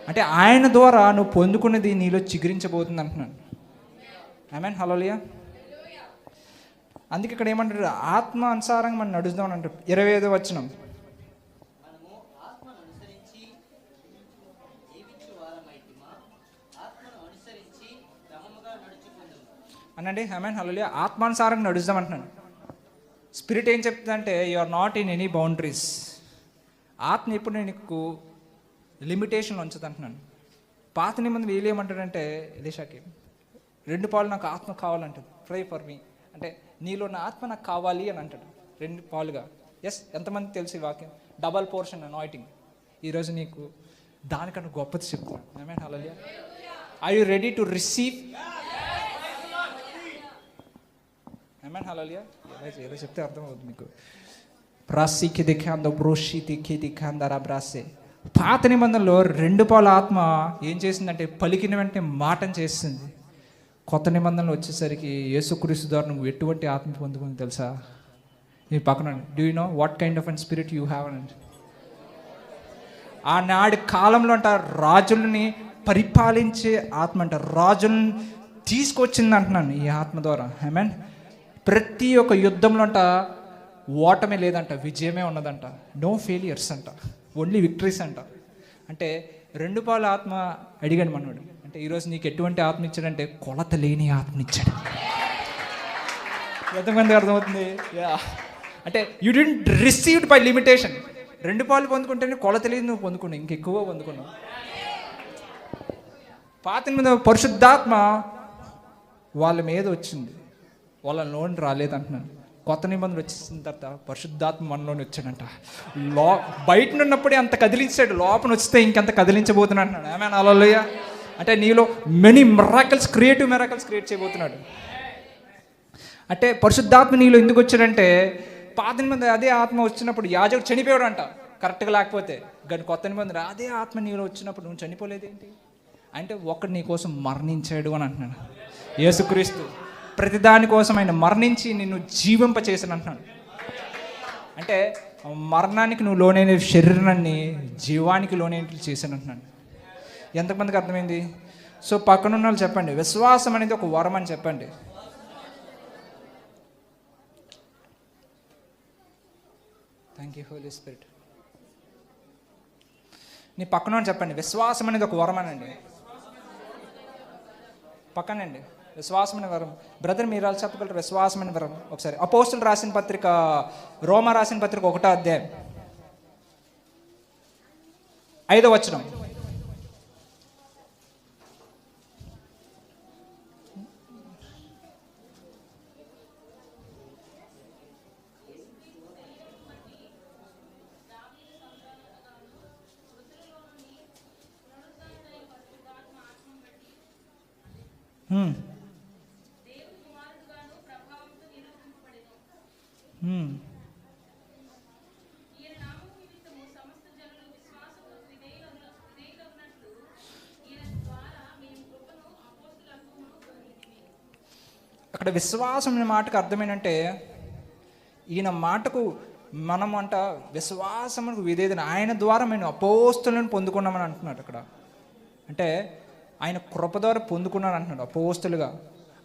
అంటే ఆయన ద్వారా నువ్వు పొందుకున్నది నీలో చిగురించబోతుంది అంటున్నాను. ఆమేన్. హల్లెలూయా. అందుకే ఇక్కడ ఏమంటారు, ఆత్మ అనుసారంగా మనం నడుద్దాం అని అంటారు. 25వ వచనం, మనము ఆత్మను అనుసరించి జీవించు వారమైతిమా, ఆత్మను అనుసరించి క్రమముగా నడుచుకుందాము అనండి. ఆమేన్. హల్లెలూయా. ఆత్మానుసారంగా నడుద్దాం అంటున్నాను. స్పిరిట్ ఏం చెప్తుందంటే you are not in any boundaries. ఆత్మ ఎప్పుడు నీకు లిమిటేషన్ ఉంచదు అంటున్నాను. పాత నిబంధన వీళ్ళు ఏమంటాడంటే ఎలీషాకి 2 పాలు నాకు ఆత్మ కావాలంటాడు. ప్రే ఫర్ మీ అంటే నీలో నా ఆత్మ నాకు కావాలి అని అంటాడు 2 పాలుగా. ఎస్, ఎంతమంది తెలిసి వాక్యం డబల్ పోర్షన్ అనాయింటింగ్. ఈరోజు నీకు దానికన్నా గొప్పది చెప్తున్నాను. Amen. Hallelujah. Are you ready to receive? Amen. Hallelujah. ఎలా చెప్తే అర్థమవుతుంది మీకు. ప్రాసికి దిఖాందో బ్రోషికి దిఖాందరా బ్రాసే. పాత నిబంధనలో 2 పాల ఆత్మ ఏం చేసిందంటే పలికిన వెంటనే మాటను చేస్తుంది. కొత్త నిబంధనలు వచ్చేసరికి యేసుక్రీస్తు ద్వారా నువ్వు ఎటువంటి ఆత్మ పొందుకుంది తెలుసా? నీ పక్కన do you know what kind of an spirit you have అని. ఆనాటి కాలంలో అంట రాజుల్ని పరిపాలించే ఆత్మ అంట, రాజుల్ని తీసుకొచ్చింది అంటున్నాను ఈ ఆత్మ ద్వారా. ఆమేన్. ప్రతి ఒక్క యుద్ధంలో అంట ఓటమే లేదంట, విజయమే ఉన్నదంట. నో ఫెయిలియర్స్ అంట, ఓన్లీ విక్టరీస్ అంట. అంటే 2 పాల ఆత్మ అడిగాడు మనోడు. అంటే ఈరోజు నీకు ఎటువంటి ఆత్మ ఇచ్చాడంటే కొలత లేని ఆత్మనిచ్చాడు. ఎంతమంది అర్థమవుతుంది? అంటే you didn't received by limitation. 2 పాలు పొందుకుంటేనే కొలత లేదు, నువ్వు పొందుకున్నావు, ఇంకెక్కువ పొందుకున్నావు. పాత మీద పరిశుద్ధాత్మ వాళ్ళ మీద వచ్చింది, వాళ్ళ లోన్ రాలేదంటున్నాను. కొత్త నిబంధనలు వచ్చేసిన తర్వాత పరిశుద్ధాత్మ మనలోని వచ్చాడంట. బయట ఉన్నప్పుడే అంత కదిలించాడు, లోపల వస్తే ఇంకంత కదిలించబోతున్నాడు అంటున్నాడు. ఆమేన్. హల్లెలూయా. అంటే నీలో many miracles, creative miracles create చేయబోతున్నాడు. అంటే పరిశుద్ధాత్మ నీలో ఎందుకు వచ్చాడంటే పాత నిబంధన అదే ఆత్మ వచ్చినప్పుడు యాజకుడు చనిపోయాడు అంట కరెక్ట్గా లేకపోతే. కానీ కొత్త నిబంధన అదే ఆత్మ నీలో వచ్చినప్పుడు నువ్వు చనిపోలేదేంటి అంటే ఒకడు నీ కోసం మరణించాడు అని అంటున్నాడు. యేసుక్రీస్తు ప్రతిదాని కోసం ఆయన మరణించి నిన్ను జీవింపచేసాను అంటున్నాడు. అంటే మరణానికి నువ్వు లోనైన శరీరాన్ని జీవానికి లోనేంటి చేశాను అంటున్నాడు. ఎంతమందికి అర్థమైంది? సో పక్కనున్న వాళ్ళు చెప్పండి, విశ్వాసం అనేది ఒక వరం అని చెప్పండి. Thank you Holy Spirit. నీ పక్కన చెప్పండి, విశ్వాసం అనేది ఒక వరం అనండి. పక్కనండి, విశ్వాసం అనే వరం. బ్రదర్ మీరు వాళ్ళు చెప్పగలరు విశ్వాసం అనే వరం ఒకసారి. అపోస్తులు రాసిన పత్రిక, రోమా రాసిన పత్రిక 1వ అధ్యాయం 5వ వచనం. అక్కడ విశ్వాసం అనే మాటకు అర్థమేంటంటే ఈయన మాటకు మనం అంట విశ్వాసముకు విధేయత, ఆయన ద్వారా మేము అపోస్తులను పొందుకున్నామని అంటున్నాడు అక్కడ. అంటే ఆయన కృప ద్వారా పొందుకున్నాను అంటున్నాడు అపోస్తులుగా.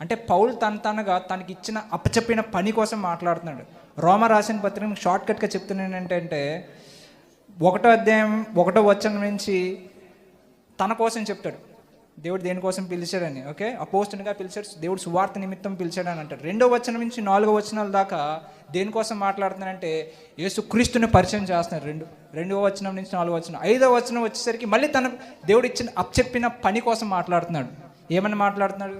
అంటే పౌలు తనగా తనకి ఇచ్చిన అప్పచెప్పిన పని కోసం మాట్లాడుతున్నాడు. రోమా రాసిన పత్రిక షార్ట్ కట్గా చెప్తున్నాను ఏంటంటే 1వ అధ్యాయం 1వ వచనం నుంచి తన కోసం చెప్తాడు. దేవుడు దేనికోసం పిలిచాడని, ఓకే, అపోస్తలునిగా పిలిచాడు, దేవుడు సువార్త నిమిత్తం పిలిచాడని అంటారు. 2వ వచనం నుంచి 4వ వచనాల దాకా దేనికోసం మాట్లాడుతున్నాడంటే యేసుక్రీస్తుని పరిచయం చేస్తున్నారు. 2వ వచనం నుంచి 4వ వచనం. 5వ వచనం వచ్చేసరికి మళ్ళీ తన దేవుడు ఇచ్చిన అప్పచెప్పిన పని కోసం మాట్లాడుతున్నాడు. ఏమని మాట్లాడుతున్నాడు?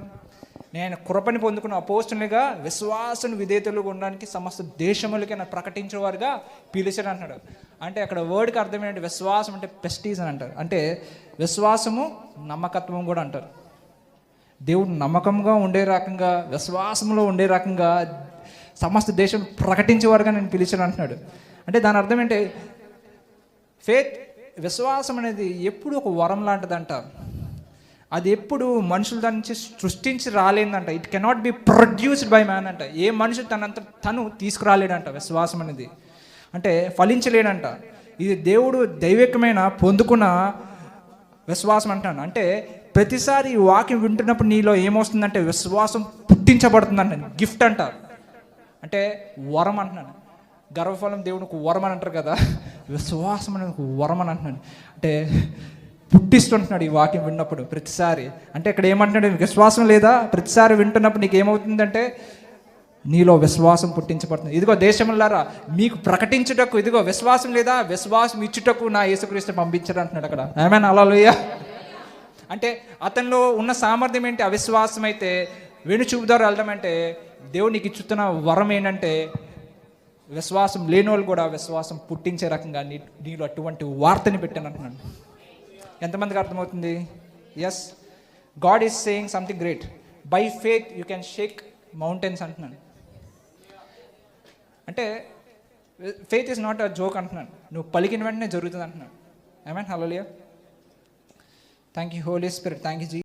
నేను కృపని పొందుకున్న అపోస్తలునిగా విశ్వాసం విధేయతలుగా ఉండడానికి సమస్త దేశములకి నన్ను ప్రకటించేవారుగా పిలిచాడు అంటున్నాడు. అంటే అక్కడ వర్డ్కి అర్థం ఏంటంటే విశ్వాసం అంటే ప్రెస్టీజ్ అని అంటారు. అంటే విశ్వాసము నమ్మకత్వం కూడా అంటారు. దేవుడు నమ్మకంగా ఉండే రకంగా, విశ్వాసంలో ఉండే రకంగా సమస్త దేశం ప్రకటించేవారుగా నేను పిలిచాను అంటున్నాడు. అంటే దాని అర్థం ఏంటి? ఫేత్, విశ్వాసం అనేది ఎప్పుడు ఒక వరం లాంటిదంట. అది ఎప్పుడు మనుషులు దాని నుంచి సృష్టించి రాలేదంట. It cannot be produced by man అంట. ఏ మనుషులు తను తీసుకురాలేడంట. విశ్వాసం అనేది అంటే ఫలించలేడంట. ఇది దేవుడు దైవికమైన పొందుకున్న విశ్వాసం అంటాను. అంటే ప్రతిసారి ఈ వాక్యం వింటున్నప్పుడు నీలో ఏమొస్తుందంటే విశ్వాసం పుట్టించబడుతుందంట. గిఫ్ట్ అంట, అంటే వరం అంటున్నాను. గర్వఫలం దేవుడు ఒక వరం అని అంటారు కదా, విశ్వాసం అనేది ఒక వరం అని అంటున్నాడు. అంటే పుట్టిస్తుంటున్నాడు ఈ వాక్యం విన్నప్పుడు ప్రతిసారి. అంటే ఇక్కడ ఏమంటున్నాడు? విశ్వాసం లేదా? ప్రతిసారి వింటున్నప్పుడు నీకు ఏమవుతుందంటే నీలో విశ్వాసం పుట్టించబడుతుంది. ఇదిగో దేశములారా మీకు ప్రకటించుటకు, ఇదిగో విశ్వాసం లేదా, విశ్వాసం ఇచ్చుటకు నా యేసుక్రీస్తు పంపించాడు అంటున్నాడు అక్కడ. ఆమేన్, హల్లెలూయా. అంటే అతనిలో ఉన్న సామర్థ్యం ఏంటి? అవిశ్వాసం అయితే వెనుచూపు ద్వారా వెళ్ళడం. అంటే దేవుడు నీకు ఇచ్చుతున్న వరం ఏంటంటే విశ్వాసం లేని వాళ్ళు కూడా విశ్వాసం పుట్టించే రకంగా నీలో అటువంటి వార్తని పెట్టాను అంటున్నాడు. ఎంతమందికి అర్థమవుతుంది? Yes, God is saying something great. By faith you can shake mountains అంటున్నాను. అంటే faith is not a joke అంటున్నాను. నువ్వు పలికిన వెంటనే జరుగుతుంది అంటున్నాను. Amen, hallelujah. Thank you Holy Spirit, thank you.